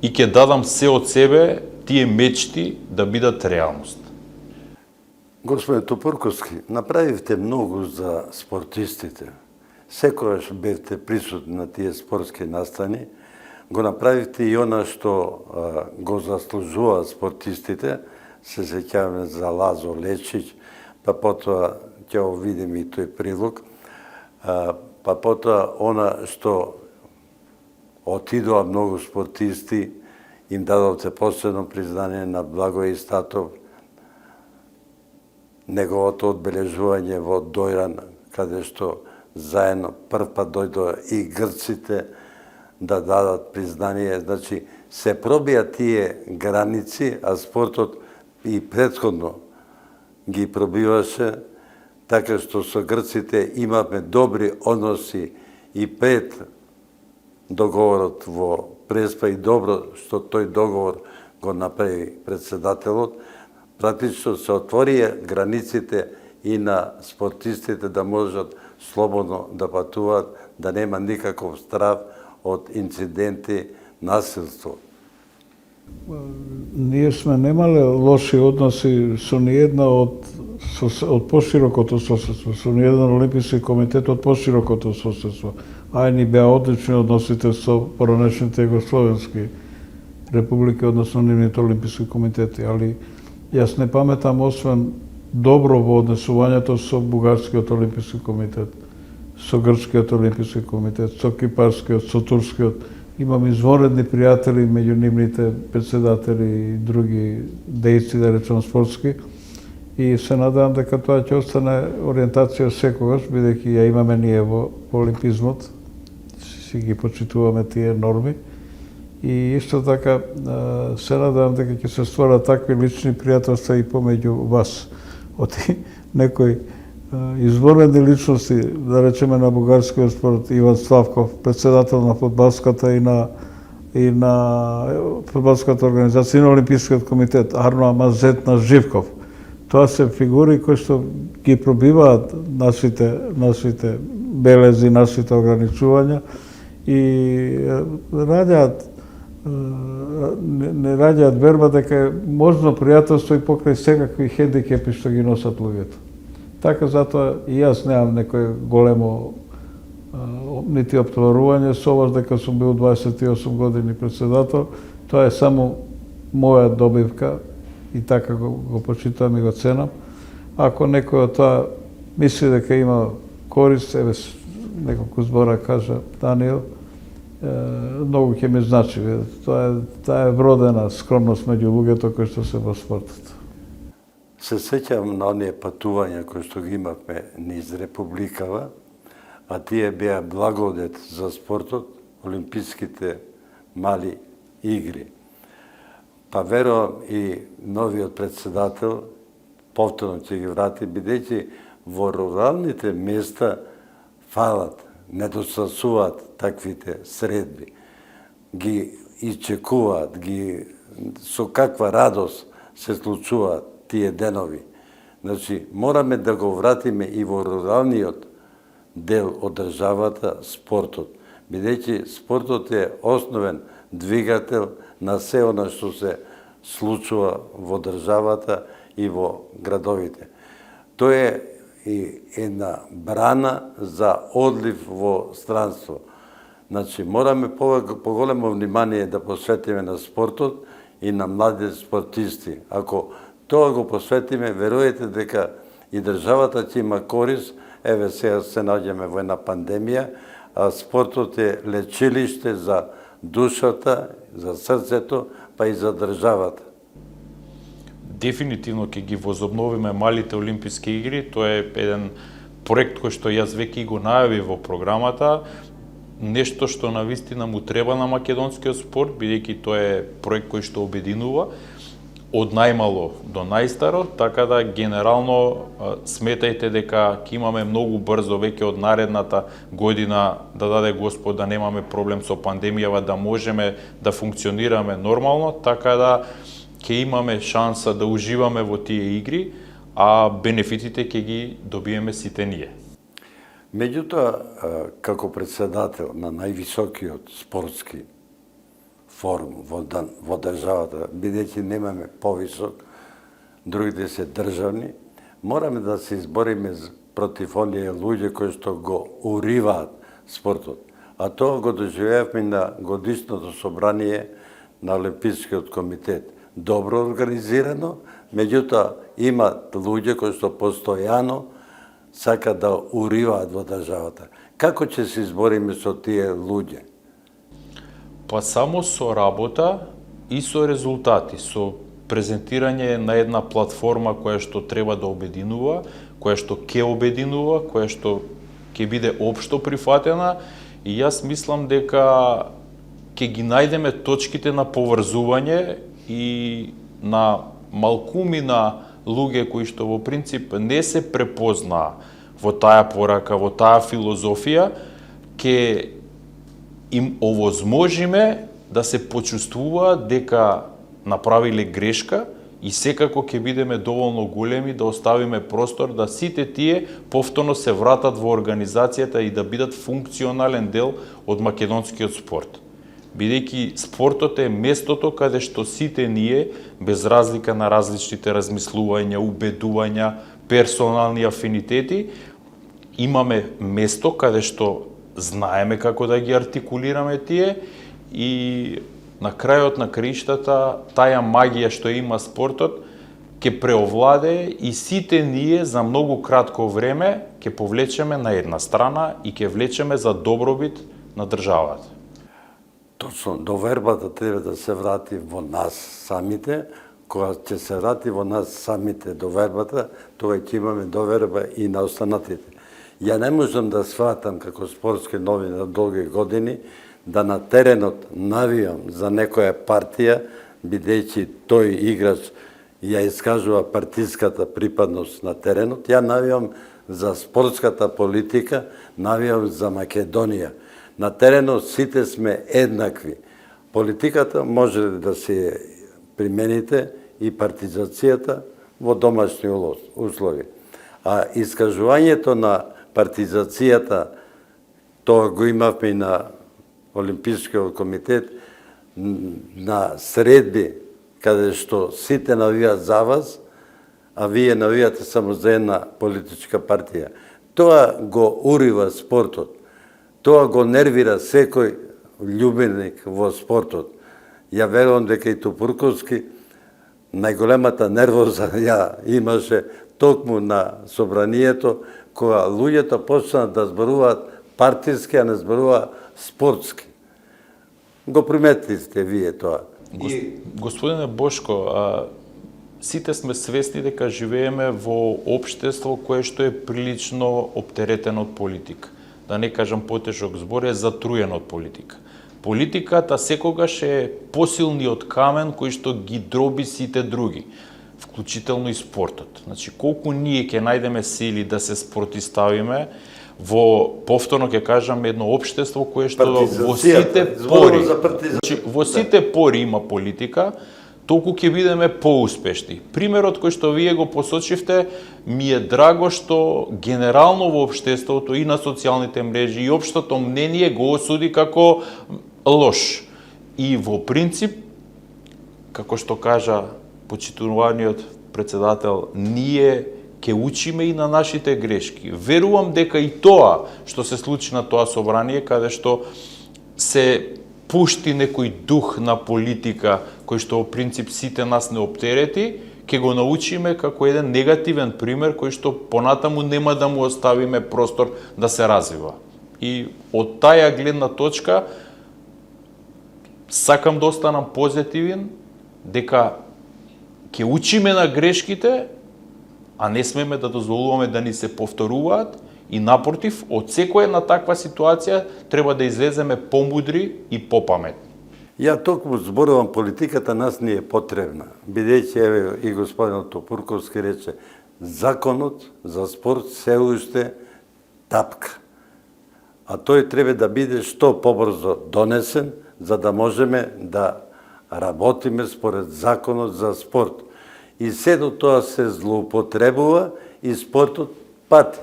и ќе дадам се од себе тие мечти да бидат реалност. Господин Топурковски, направивте многу за спортистите. Секогаш бевте присутни на тие спортски настани, го направивте и она што го заслужуваат спортистите, се сеќаваме за Лазо Лечич, па потоа ќе го видиме и тој прилог, па потоа она што отидоа многу спортисти, им дадовте посебно признание на Благој Статов, неговото одбележување во Дојран, каде што заедно прв пат дојдоа и грците да дадат признание. Значи, се пробија тие граници, а спортот и претходно ги пробиваше, така што со грците имавме добри односи и пред договорот во Преспа и добро што тој договор го направи председателот. Практично се отворија границите и на спортистите да можат слободно да патуваат, да нема никаков страв од инциденти, насилство. Ние сме немале лоши односи со ниедна од поширокото соседство, со ниеден олимписки комитет од поширокото соседство. Ај ни беа одлични односите со поранешните југословенски републики, односно нивните олимписки комитети, али јас не паметам освен добро во однесувањето со Бугарскиот олимписки комитет, со Грчкиот олимписки комитет, со Кипарскиот, со Турскиот. Имам извонредни пријатели меѓу нивните председатели и други дејци, да речем спортски, и се надевам дека тоа ќе остане ориентација секогаш, бидејќи ја имаме ние во олимпизмот, си ги почитуваме тие норми. И исто така се надевам дека ќе се створат такви лични пријателства и помеѓу вас. Оти некои извонредни личности, да речеме на бугарскиот спорт, Иван Славков, председател на фудбалската и на фудбалската организација и на Олимпискиот комитет, Арно Амазетна Живков. Тоа се фигури кои што ги пробиваат нашите белези, нашите ограничувања и не раѓаат верба дека е можно пријателство и покрај секакви хендикепи што ги носат луѓето. Така затоа и јас немам некој големо нити оптоварување со вас дека сум бил 28 години председател. Тоа е само моја добивка и така го почитам и го ценам. Ако некој од тоа мисли дека има корист, еве неколку збора кажа Даниел, многу ќе ми значи. Таа е вродена скромност меѓу луѓето кои што се во спортот. Се сеќавам на оние патувања кои што ги имавме низ Републикава, а тие беа благодет за спортот, олимписките мали игри. Па верувам и новиот председател повторно ќе ги врати, бидејќи во руралните места фалат, недостасуваат таквите средби. Ги исчекуваат, со каква радост се случуваат тие денови. Значи, мораме да го вратиме и во руралниот дел од државата спортот, бидејќи спортот е основен двигател на се она што се случува во државата и во градовите. Тоа е и една брана за одлив во странство. Значи, мораме поголемо внимание да посветиме на спортот и на младите спортисти. Ако тоа го посветиме, веруете дека и државата ќе има корист. Еве сега се наоѓаме во една пандемија, а спортот е лечилиште за душата, за срцето, па и за државата. Дефинитивно ќе ги возобновиме малите олимписки игри. Тоа е еден проект кој што јас веќе го најави во програмата. Нешто што навистина му треба на македонскиот спорт, бидејќи тоа е проект кој што обединува од најмало до најстаро, така да генерално сметајте дека ќе имаме многу брзо веќе од наредната година, да даде Господ да немаме проблем со пандемијава, да можеме да функционираме нормално, така да ќе имаме шанса да уживаме во тие игри, а бенефитите ќе ги добиеме сите ние. Меѓутоа, како председател на највисокиот спортски форум во државата, бидејќи немаме повисок, другите се државни, мораме да се избориме против оние луѓе кои што го уриваат спортот. А тоа го доживеавме на годишното собрание на Олимпискиот комитет. Добро организирано, меѓутоа имат луѓе кои што постојано сакаат да уриваат во државата. Како ќе се избориме со тие луѓе? Па само со работа и со резултати, со презентирање на една платформа која што треба да обединува, која што ќе обединува, која што ќе биде општо прифатена, и јас мислам дека ќе ги најдеме точките на поврзување и на малкумина луѓе кои што во принцип не се препознаа во таа порака, во таа филозофија, ќе им овозможиме да се почувствуваат дека направиле грешка и секако ќе бидеме доволно големи да оставиме простор да сите тие повторно се вратат во организацијата и да бидат функционален дел од македонскиот спорт. бидејќи спортот е местото каде што сите ние, без разлика на различните размислувања, убедувања, персонални афинитети, имаме место каде што знаеме како да ги артикулираме тие и на крајот на краиштата таа магија што има спортот ќе преовладее и сите ние за многу кратко време ќе повлечеме на една страна и ќе влечеме за добробит на државата. Точно, довербата треба да се врати во нас самите. Кога ќе се врати во нас самите довербата, тога ќе имаме доверба и на останатите. Ја не можам да сватам како спортски новинар долги години да на теренот навијам за некоја партија, бидејќи тој играч ја искажува партиската припадност на теренот. Ја навијам за спортската политика, навијам за Македонија. На теренот сите сме еднакви. Политиката може да се примените и партизацијата во домашни услови. А искажувањето на партизацијата, тоа го имавме и на Олимпискиот комитет, на средби, каде што сите навијат за вас, а вие навијате само за една политичка партија. Тоа го урива спортот. Тоа го нервира секој љубеник во спортот. Ја верувам дека и Тупурковски најголемата нервоза ја имаше токму на собранието, кога луѓето почнаа да зборуваат партиски, а не зборуваат спортски. Го приметивте вие тоа. Господине Бошко, сите сме свесни дека живееме во општество кое што е прилично оптеретено од политика. Да не кажам потешок збор, е затруено од политика. Политиката секогаш е посилниот камен кој што ги дроби сите други, вклучително и спортот. Значи, колку ние ќе најдеме сили да се спротиставиме во, повторно ќе кажам, едно општество кое што во сите пори, значи, во сите пори има политика, толку ќе бидеме поуспешни. Примерот кој што вие го посочивте, ми е драго што генерално во општеството и на социјалните мрежи и општото мнение го осуди како лош. И во принцип, како што кажа почитуваниот председател, ние ќе учиме и на нашите грешки. Верувам дека и тоа што се случи на тоа собрание, каде што се пушти некој дух на политика, кој што во принцип сите нас не оптерети, ќе го научиме како еден негативен пример кој што понатаму нема да му оставиме простор да се развива. И од таа гледна точка сакам да останам позитивен дека ќе учиме на грешките, а не смеме да дозволуваме да ни се повторуваат и напротив, од секоја една таква ситуација треба да излеземе помудри и попаметни. Ја токму зборувам, политиката нас не е потребна, бидејќи еве и господинот Топурковски рече, законот за спорт се уште тапка. А тој треба да биде што побрзо донесен, за да можеме да работиме според законот за спорт. И сето тоа се злоупотребува и спортот пати.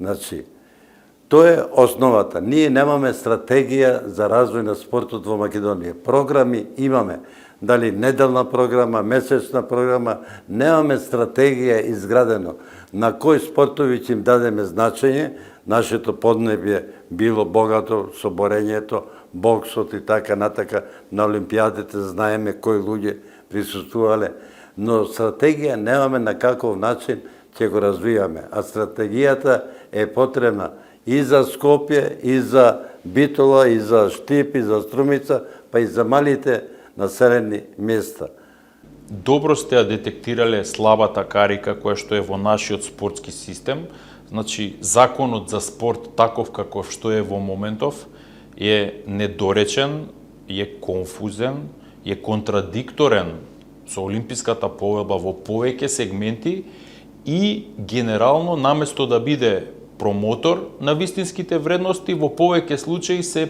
Значи, тоа е основата. Ние немаме стратегија за развој на спортот во Македонија. Програми имаме, дали неделна програма, месечна програма, немаме стратегија изградено. На кои спортови ќе им дадеме значење, нашето поднебје било богато со борењето, боксот и така натака, на олимпијадите знаеме кои луѓе присуствувале, но стратегија немаме на каков начин ќе го развиваме. А стратегијата е потребна и за Скопје, и за Битола, и за Штип, и за Струмица, па и за малите населени места. Добро сте ја детектирале слабата карика која што е во нашиот спортски систем. Значи, законот за спорт таков каков што е во моментов е недоречен, е конфузен, е контрадикторен со Олимписката повелба во повеќе сегменти и генерално наместо да биде промотор на вистинските вредности, во повеќе случаи се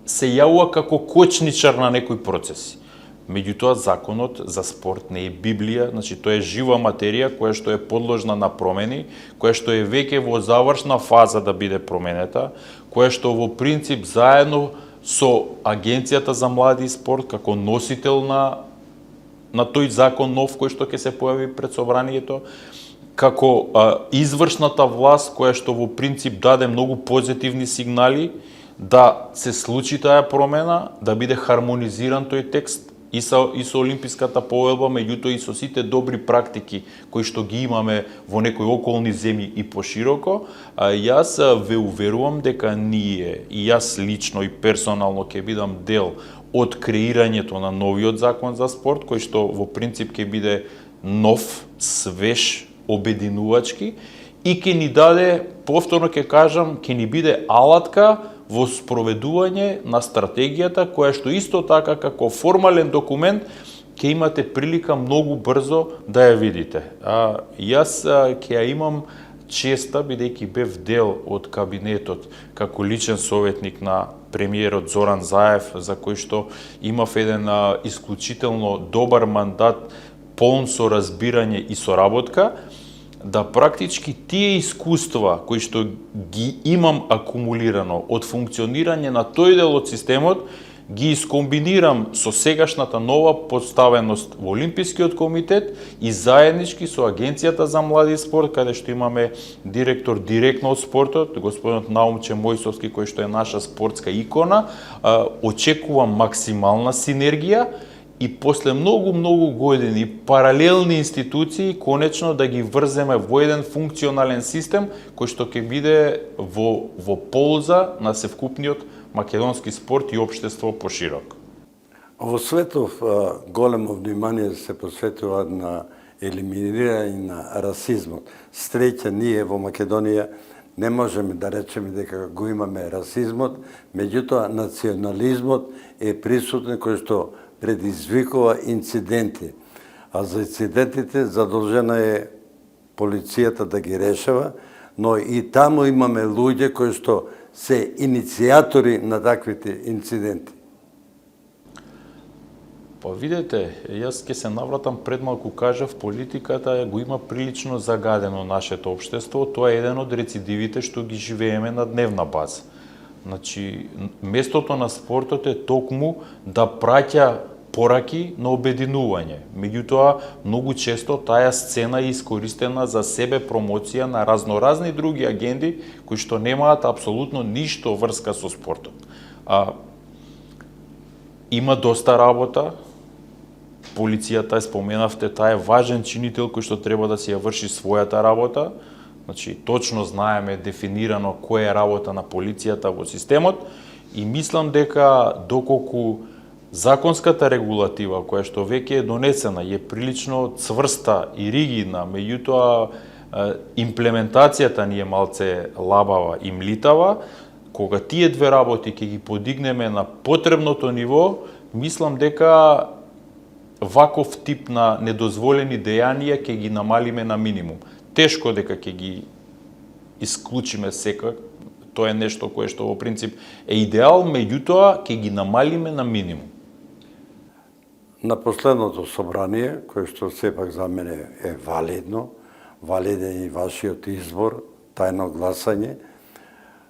јавува како кочничар на некои процеси. Меѓутоа, законот за спорт не е Библија, значи тоа е жива материја која што е подложна на промени, која што е веќе во завршна фаза да биде променета, која што во принцип заедно со Агенцијата за млади и спорт како носител на тој закон нов кој што ќе се појави пред собранието, како извршната власт која што во принцип даде многу позитивни сигнали да се случи таа промена, да биде хармонизиран тој текст и со Олимписката поелба, меѓутоа и со сите добри практики кои што ги имаме во некои околни земји и пошироко, јас ве уверувам дека ние, и јас лично и персонално ќе бидам дел од креирањето на новиот закон за спорт, кој што во принцип ќе биде нов, свеж, обединувачки и ќе ни даде, повторно ќе кажам, ќе ни биде алатка во спроведување на стратегијата, која што исто така како формален документ ќе имате прилика многу брзо да ја видите. Јас ќе ја имам честа, бидејќи бев дел од кабинетот како личен советник на премиерот Зоран Заев, за кој што имав еден исклучително добар мандат, полн со разбирање и соработка, да практички тие искуства кои што ги имам акумулирано од функционирање на тој дел од системот, ги искомбинирам со сегашната нова поставеност во Олимпискиот комитет и заеднички со Агенцијата за млади и спорт, каде што имаме директор директно од спортот, господинот Наумче Мојсовски, кој што е наша спортска икона, очекувам максимална синергија и после многу години паралелни институции конечно да ги врземе во еден функционален систем кој што ќе биде во полза на севкупниот македонски спорт и општество поширок. Во светов големо внимание се посветува на елиминирање на расизмот. Среќа ние во Македонија не можеме да речеме дека го имаме расизмот, меѓутоа национализмот е присутен кој што предизвикува инциденти. А за инцидентите задолжена е полицијата да ги решава, но и таму имаме луѓе кои што се иницијатори на таквите инциденти. Па видете, јас ќе се навратам пред малку кажав, политиката го има прилично загадено нашето општество, тоа е еден од рецидивите што ги живееме на дневна база. Значи, местото на спортот е токму да праќа пораки на обединување. Меѓутоа, многу често таа сцена е искористена за себе промоција на разноразни други агенди кои што немаат апсолутно ништо врска со спортот. Има доста работа. Полицијата, споменавте, таа е важен чинител кој што треба да си ја врши својата работа. Значи, точно знаеме дефинирано која е работа на полицијата во системот и мислам дека доколку законската регулатива која што веќе е донесена е прилично цврста и ригидна, меѓутоа имплементацијата ни е малце лабава и млитава, кога тие две работи ќе ги подигнеме на потребното ниво, мислам дека ваков тип на недозволени дејанија ќе ги намалиме на минимум. Тешко дека ќе ги исклучиме секак, тоа е нешто кое што во принцип е идеал, меѓутоа ќе ги намалиме на минимум. На последното собрание, кое што сепак за мене е валидно, валиден и вашиот избор, тајно гласање,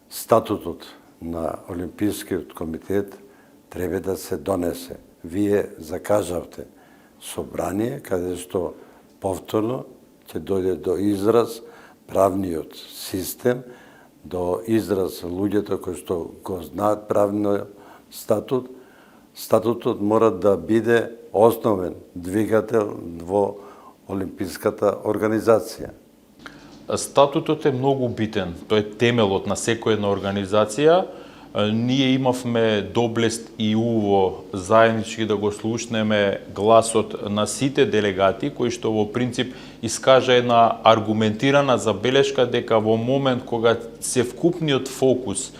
статутот на Олимпискиот комитет треба да се донесе. Вие закажавте собрание каде што повторно ќе дојде до израз правниот систем, до израз луѓето кои што го знаат правниот статут. Статутот мора да биде основен двигател во Олимписката организација. Статутот е многу битен. Тој е темелот на секоја една организација. Ние имавме доблест и уво заеднички да го слушнеме гласот на сите делегати, кои што во принцип искажа една аргументирана забелешка дека во момент кога севкупниот фокус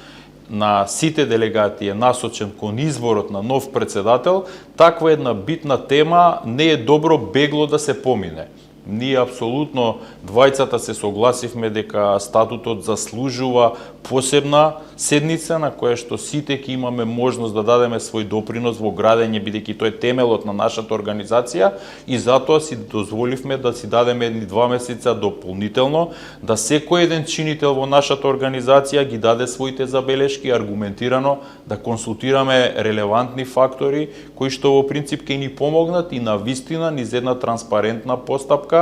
на сите делегати е насочен кон изборот на нов председател, таква една битна тема не е добро бегло да се помине. Ние апсолутно двајцата се согласивме дека статутот заслужува посебна седница на која што сите ќе имаме можност да дадеме свој допринос во градење, бидејќи тој е темелот на нашата организација, и затоа си дозволивме да си дадеме едни 2 месеца дополнително, да секој еден чинител во нашата организација ги даде своите забелешки аргументирано, да консултираме релевантни фактори кои што во принцип ќе ни помогнат и на вистина низ една транспарентна постапка,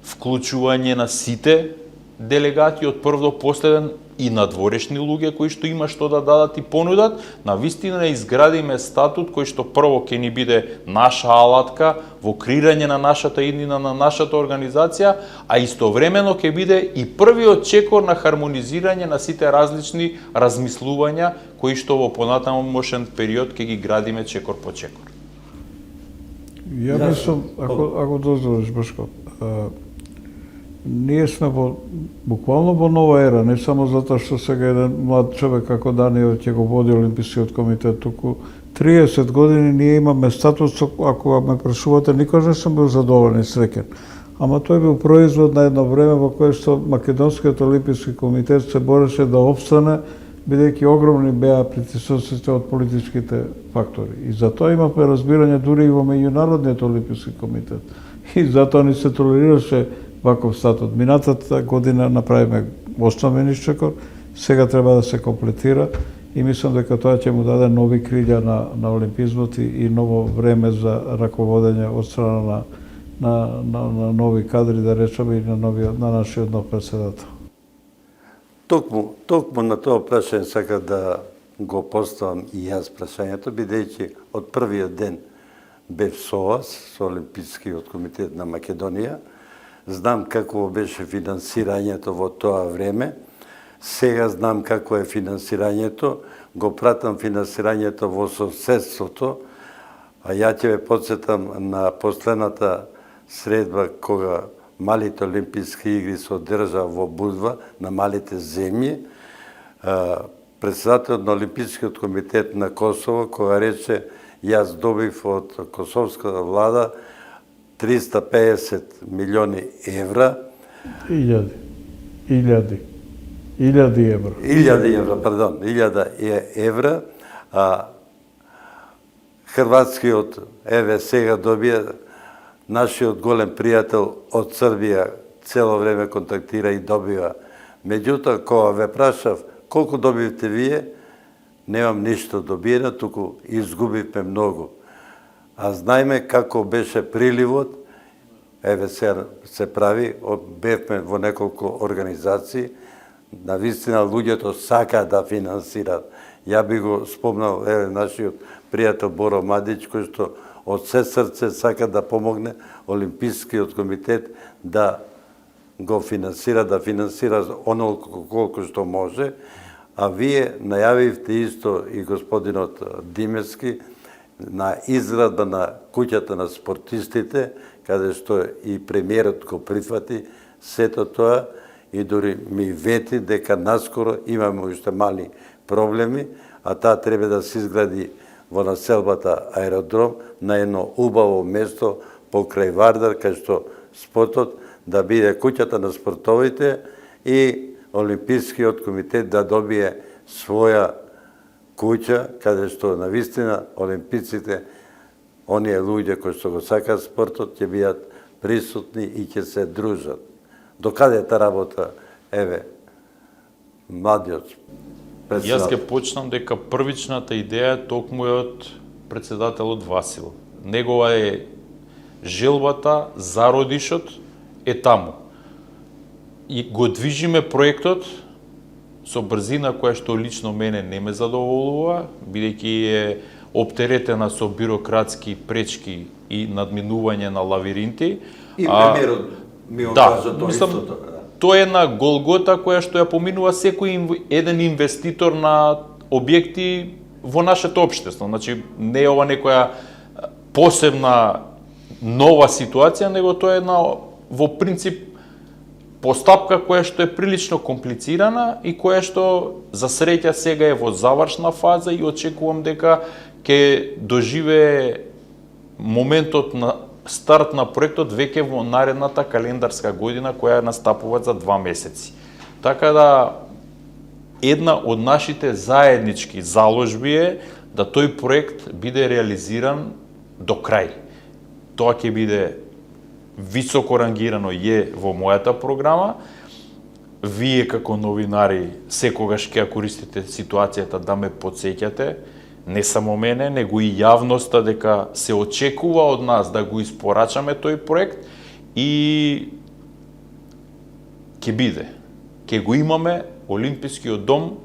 вклучување на сите делегати од прв до последен и надворешни луѓе кои што има што да дадат и понудат, на вистина изградиме статут кој што прво ќе ни биде наша алатка во креирање на нашата иднина, на нашата организација, а истовремено ќе биде и првиот чекор на хармонизирање на сите различни размислувања кои што во понатамошен период ќе ги градиме чекор по чекор. Ја мислам, ако дозволиш, Бошко, ние сме буквално во нова ера, не само затоа што сега еден млад човек како Даниел ќе го води Олимпискиот комитет, туку 30 години ние имаме статус, ако ме прашувате, никош не сум бил задоволен и среќен. Ама тој бил производ на едно време во кое што Македонскиот олимписки комитет се бореше да опстане, бидејќи огромни беа притисоците од политичките фактори. И затоа имавме разбирање дури и во Меѓународниот олимписки комитет. И затоа ни се толерираше ваков статут. Минатата година направиме основен исчекор, сега треба да се комплетира и мислам дека тоа ќе му даде нови крилја на олимпизмот и ново време за раководење од страна на нови кадри, да речеме, и на нашиот нов председател. Токму на тоа прашање сака да го поставам и јас прашањето, бидејќи од првиот ден бев со вас, со Олимпискиот комитет на Македонија, знам какво беше финансирањето во тоа време, сега знам какво е финансирањето, го пратам финансирањето во соседството, а ја ќе ве подсетам на последната средба кога малите олимписки игри се одржа во Будва на малите земји. Председателот на Олимпискиот комитет на Косово кога рече јас добив од косовската влада 350 милиони евра. Илјади евра. 1000 евра, а Хрватскиот, еве сега добија, нашиот голем пријател од Србија цело време контактира и добива. Меѓутоа, кога ве прашав колку добивте вие, немам ништо добиено, туку изгубивме многу. А знаеме како беше приливот, еве се прави, бевме во неколку организации, навистина луѓето сака да финансират. Ја би го спомнал, еве, нашиот пријател Боро Мадич, кој што од се срце сака да помогне Олимпискиот комитет да го финансира, да финансира онолку колку што може, а вие најавивте исто и господинот Димески на изградба на куќата на спортистите, каде што и премиерот го прифати сето тоа и дури ми вети дека наскоро имаме уште мали проблеми, а таа треба да се изгради во населбата аеродром на едно убаво место покрај Вардар, кај што спортот да биде куќата на спортовите и Олимпискиот комитет да добие своја куќа, каде што навистина олимпиците, оние луѓе кои што го сакаат спортот, ќе бидат присутни и ќе се дружат. Докаде та работа, еве, младиот председател? Јас ќе почнам дека првичната идеја токму е од председателот Васил. Негова е желбата, зародишот е таму. И го движиме проектот со брзина која што лично мене не ме задоволува, бидејќи е оптеретена со бирократски пречки и надминување на лавиринти. И премиерот ми кажа тоа истото. Тоа е една голгота која што ја поминува секој еден инвеститор на објекти во нашето општество. Значи, не е ова некоја посебна нова ситуација, него тоа е една, во принцип, постапка која што е прилично комплицирана и која што за среќа сега е во завршна фаза и очекувам дека ќе доживее моментот на старт на проектот веќе во наредната календарска година која настапува за 2 месеци. Така да една од нашите заеднички заложби е да тој проект биде реализиран до крај. Тоа ќе биде високо рангирано во мојата програма. Вие како новинари секогаш ќе ја користите ситуацијата да ме потсеќате, не само мене, него и јавноста дека се очекува од нас да го испорачаме тој проект и ќе биде. Ќе го имаме Олимпискиот дом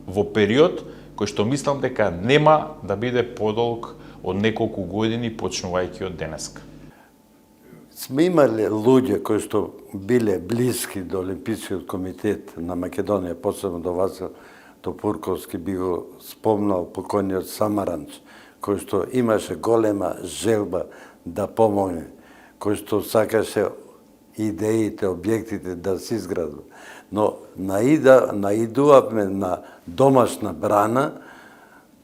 во период кој што мислам дека нема да биде подолг од неколку години почнувајќи од денеска. Сме имали луѓе кои што биле блиски до Олимпискиот комитет на Македонија, посебно до Васил Топурковски, би го спомнал покојниот Самаранч, кој што имаше голема желба да помогне, кој што сакаше идеите, објектите да се изградат. Но наидувавме на домашна брана,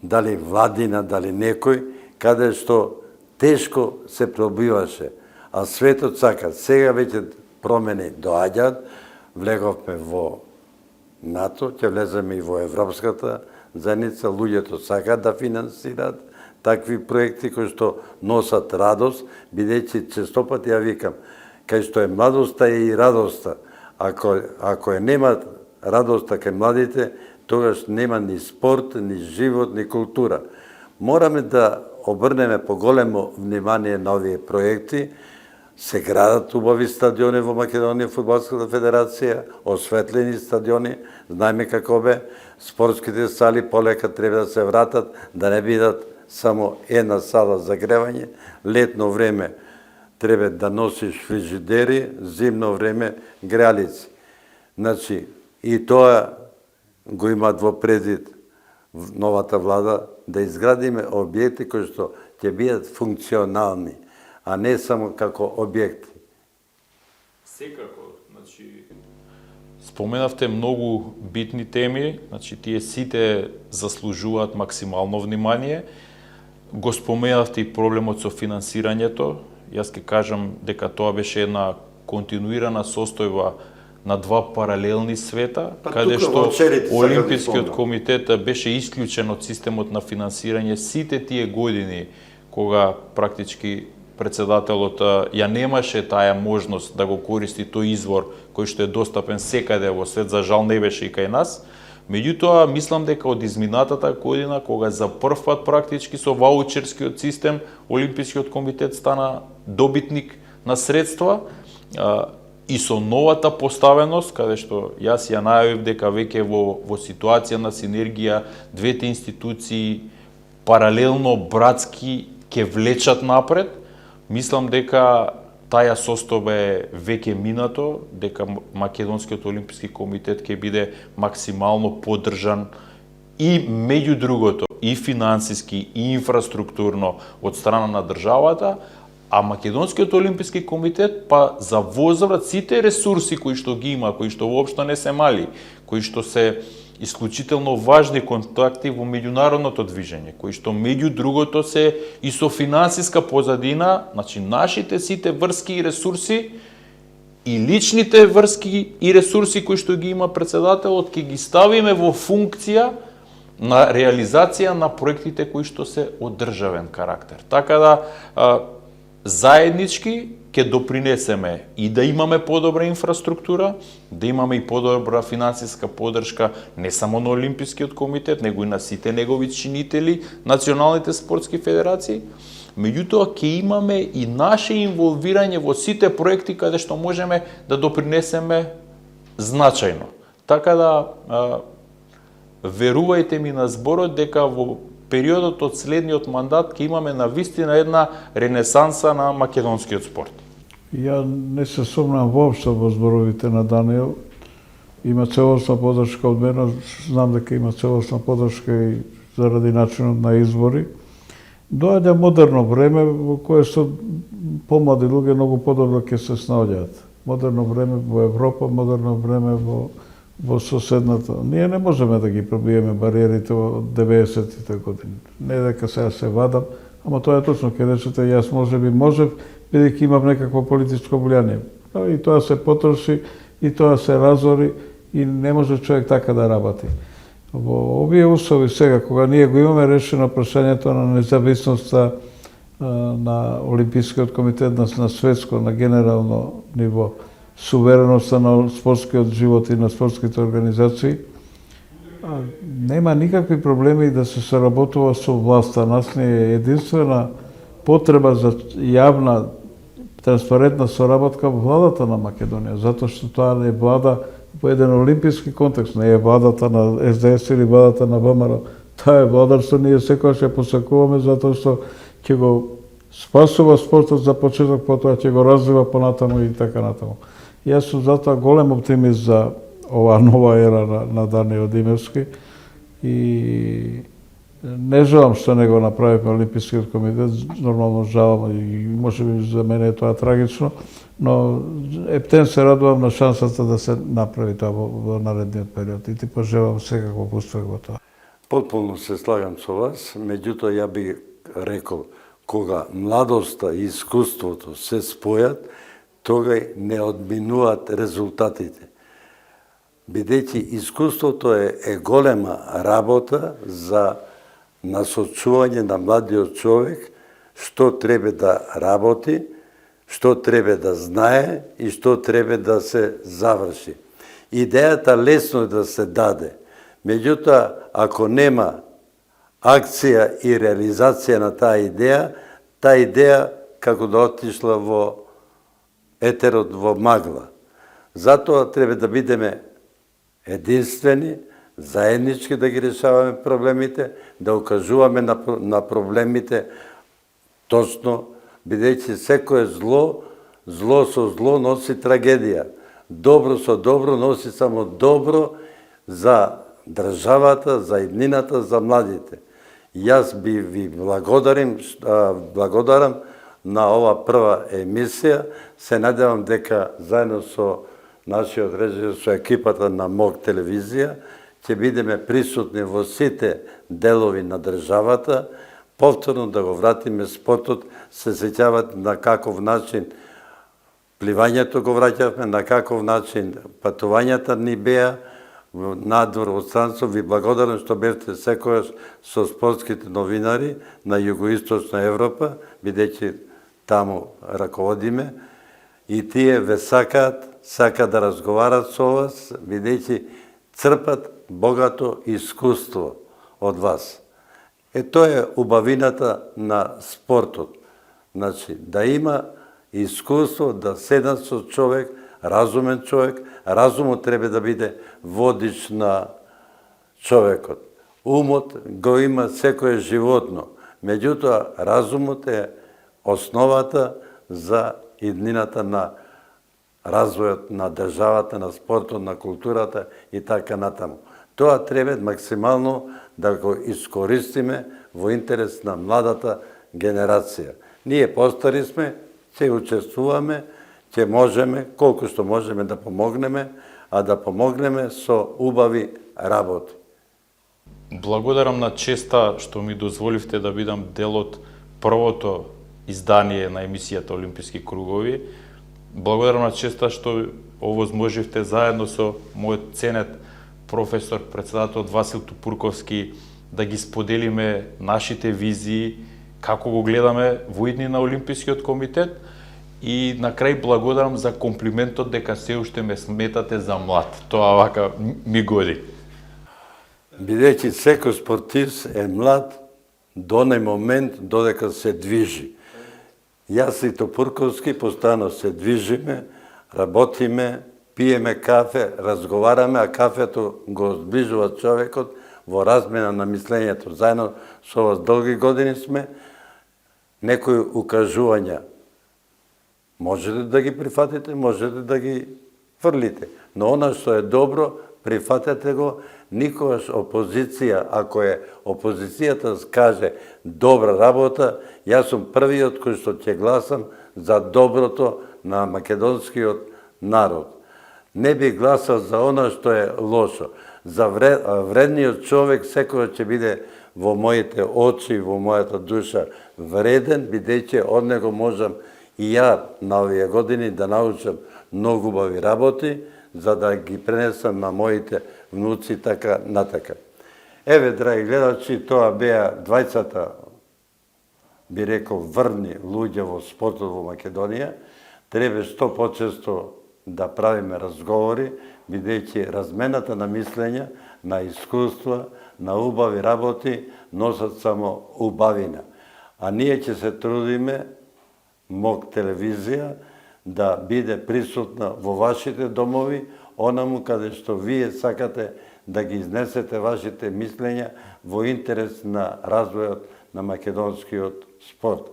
дали владина, дали некој, каде што тешко се пробиваше. А светот сака, сега веќе промени доаѓаат, влеговме во НАТО, ќе влеземе и во Европската заедница, луѓето сакаат да финансираат такви проекти кои што носат радост, бидејќи честопати ја викам, кај што е младоста е и радоста. Ако нема радоста кај младите, тогаш нема ни спорт, ни живот, ни култура. Мораме да обрнеме поголемо внимание на овие проекти. Се градат убави стадиони во Македонија, Фудбалската федерација, осветлени стадиони, знаеме како бе, спортските сали полека треба да се вратат, да не бидат само една сала за гревање, летно време треба да носиш фрижидери, зимно време греалици. Значи, и тоа го имаат во предвид новата влада, да изградиме објекти кои што ќе бидат функционални, а не само како објекти. Секако, значи споменавте многу битни теми, значи тие сите заслужуваат максимално внимание. Го споменавте и проблемот со финансирањето. Јас ќе кажам дека тоа беше една континуирана состојба на два паралелни света, каде што Олимпискиот комитет беше исклучен од системот на финансирање сите тие години кога практички председателот ја немаше таа можност да го користи тој извор кој што е достапен секаде во свет, за жал не беше и кај нас. Меѓутоа, мислам дека од изминатата година, кога за прв пат практички со ваучерскиот систем Олимпискиот комитет стана добитник на средства, и со новата поставеност, каде што јас ја најавив дека веќе во ситуација на синергија двете институции паралелно братски ќе влечат напред, мислам дека таа состојба е веќе минато, дека Македонскиот олимписки комитет ќе биде максимално поддржан и меѓу другото и финансиски и инфраструктурно од страна на државата, а Македонскиот олимписки комитет па за возврат сите ресурси кои што ги има, кои што воопшто не се мали, кои што се исклучително важни контакти во меѓународното движење, кои што меѓу другото се и со финансиска позадина, значи нашите сите врски и ресурси и личните врски и ресурси кои што ги има председателот ќе ги ставиме во функција на реализација на проектите кои што се од државен карактер. Така да заеднички ќе допринесеме и да имаме подобра инфраструктура, да имаме и подобра финансиска поддршка не само на Олимпискиот комитет, него и на сите негови чинители, националните спортски федерации. Меѓутоа ќе имаме и наше инволвирање во сите проекти каде што можеме да допринесеме значајно. Така да верувајте ми на зборот дека во периодот од следниот мандат ќе имаме навистина една ренесанса на македонскиот спорт. Ја не се сомнам воопшто во зборовите на Даниел. Има целосна поддршка од мене, знам дека има целосна поддршка и заради начинот на избори. Доаѓа модерно време во кое што помлади луѓе многу подобро ќе се снаоѓаат. Модерно време во Европа, модерно време во соседната. Ние не можеме да ги пробиеме бариерите од 90-тите години. Не дека сега се вадам, Ама тоа е точно, ке речете, јас можев, бидејќи имав некакво политичко влијание. И тоа се потроши, и тоа се разори, и не може човек така да работи. Во овие услови сега, кога ние го имаме решено прашањето на независноста на Олимпискиот комитет на светско, на генерално ниво, сувереноста на спортскиот живот и на спортските организации, нема никакви проблеми да се соработува со власта. Нас не е единствена потреба за јавна, транспарентна соработка во владата на Македонија, затоа што тоа не е влада по еден олимписки контекст, не е владата на СДС или владата на ВМРО. Таа е влада што ние секогаш ја посакуваме, затоа што ќе го спасува спортот за почеток, потоа ќе го развива понатаму и така натаму. Јас сум затоа голем оптимист за оваа нова ера на Данијел Димевски и не жалам што не го направи Олимпискиот комитет, нормално жалам и можеби за мене е тоа трагично, но ептен се радувам на шансата да се направи тоа во наредниот период и ти пожелавам секако успех во тоа. Потполно се слагам со вас, меѓутоа ја би рекол, кога младоста и искуството се спојат, тогај не одминуваат резултатите. Бидејќи искуството е голема работа за насочување на младиот човек што треба да работи, што треба да знае и што треба да се заврши. Идејата лесно е да се даде, меѓутоа ако нема акција и реализација на таа идеја како да отишла во етерот во магла. Затоа треба да бидеме единствени, заеднички да ги решаваме проблемите, да укажуваме на проблемите точно, бидејќи секое зло со зло носи трагедија. Добро со добро носи само добро за државата, за иднината, за младите. Јас би ви благодарам на ова прва емисија. Се надевам дека заедно со нашиот режисер, со екипата на МОК телевизија, ќе бидеме присутни во сите делови на државата, повторно да го вратиме спортот, се сеќават на каков начин пливањето го враќавме, на каков начин патувањата ни беа, надвор од странство. Ви благодарам што бевте секојаш со спортските новинари на Југоисточна Европа, бидејќи таму раководиме, и тие ве сакаат да разговарат со вас, бидејќи црпат богато искуство од вас. Тоа е убавината на спортот. Значи, да има искуство, да седат со човек, разумен човек, разумот треба да биде водич на човекот. Умот го има секое животно, меѓутоа разумот е основата за иднината на развојот на државата, на спортот, на културата и така натаму. Тоа треба максимално да го искористиме во интерес на младата генерација. Ние постари сме, ќе учествуваме, ќе можеме, колку што можеме да помогнеме, а да помогнеме со убави работи. Благодарам на честа што ми дозволивте да бидам дел од првото издание на емисијата Олимписки кругови. Благодарам на честа што овозможивте заедно со мојот ценет професор, председател Васил Тупурковски, да ги споделиме нашите визии, како го гледаме во идни на Олимпискиот комитет, и на крај благодарам за комплиментот дека се уште ме сметате за млад. Тоа вака ми годи. Бидејќи секој спортист е млад до оној момент додека се движи. Јас и Топурковски постојано се движиме, работиме, пиеме кафе, разговараме, а кафето го зближува човекот во размена на мислењето. Заедно со вас долги години сме, некои укажувања можете да ги прифатите, можете да ги фрлите. Но она што е добро, прифатете го. Никогаш опозиција, ако е опозицијата скаже добра работа, јас сум првиот кој што ќе гласам за доброто на македонскиот народ. Не би гласал за она што е лошо. За вредниот човек секој ќе биде во моите очи, во мојата душа вреден, бидејќи од него можам и ја на овие години да научам многу убави работи, за да ги пренесам на моите внуци така натака. Еве, драги гледачи, тоа беа 20 би рекол врни луѓе во спортот во Македонија. Треба што почесто да правиме разговори, бидејќи размената на мислења, на искуства, на убави работи носат само убавина. А ние ќе се трудиме, МОК телевизија, да биде присутна во вашите домови, онаму каде што вие сакате да ги изнесете вашите мислења во интерес на развојот на македонскиот спорт.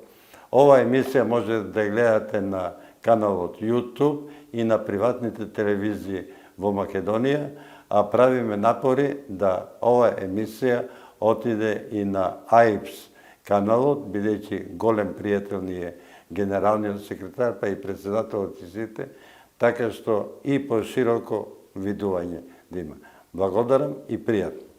Ова емисија може да ја гледате на каналот YouTube и на приватните телевизии во Македонија, а правиме напори да ова емисија отиде и на AIPS каналот, бидејќи голем пријател ни е генералниот секретар, па и председателот и сите, така што и пошироко видување да има. Благодарам и пријатно.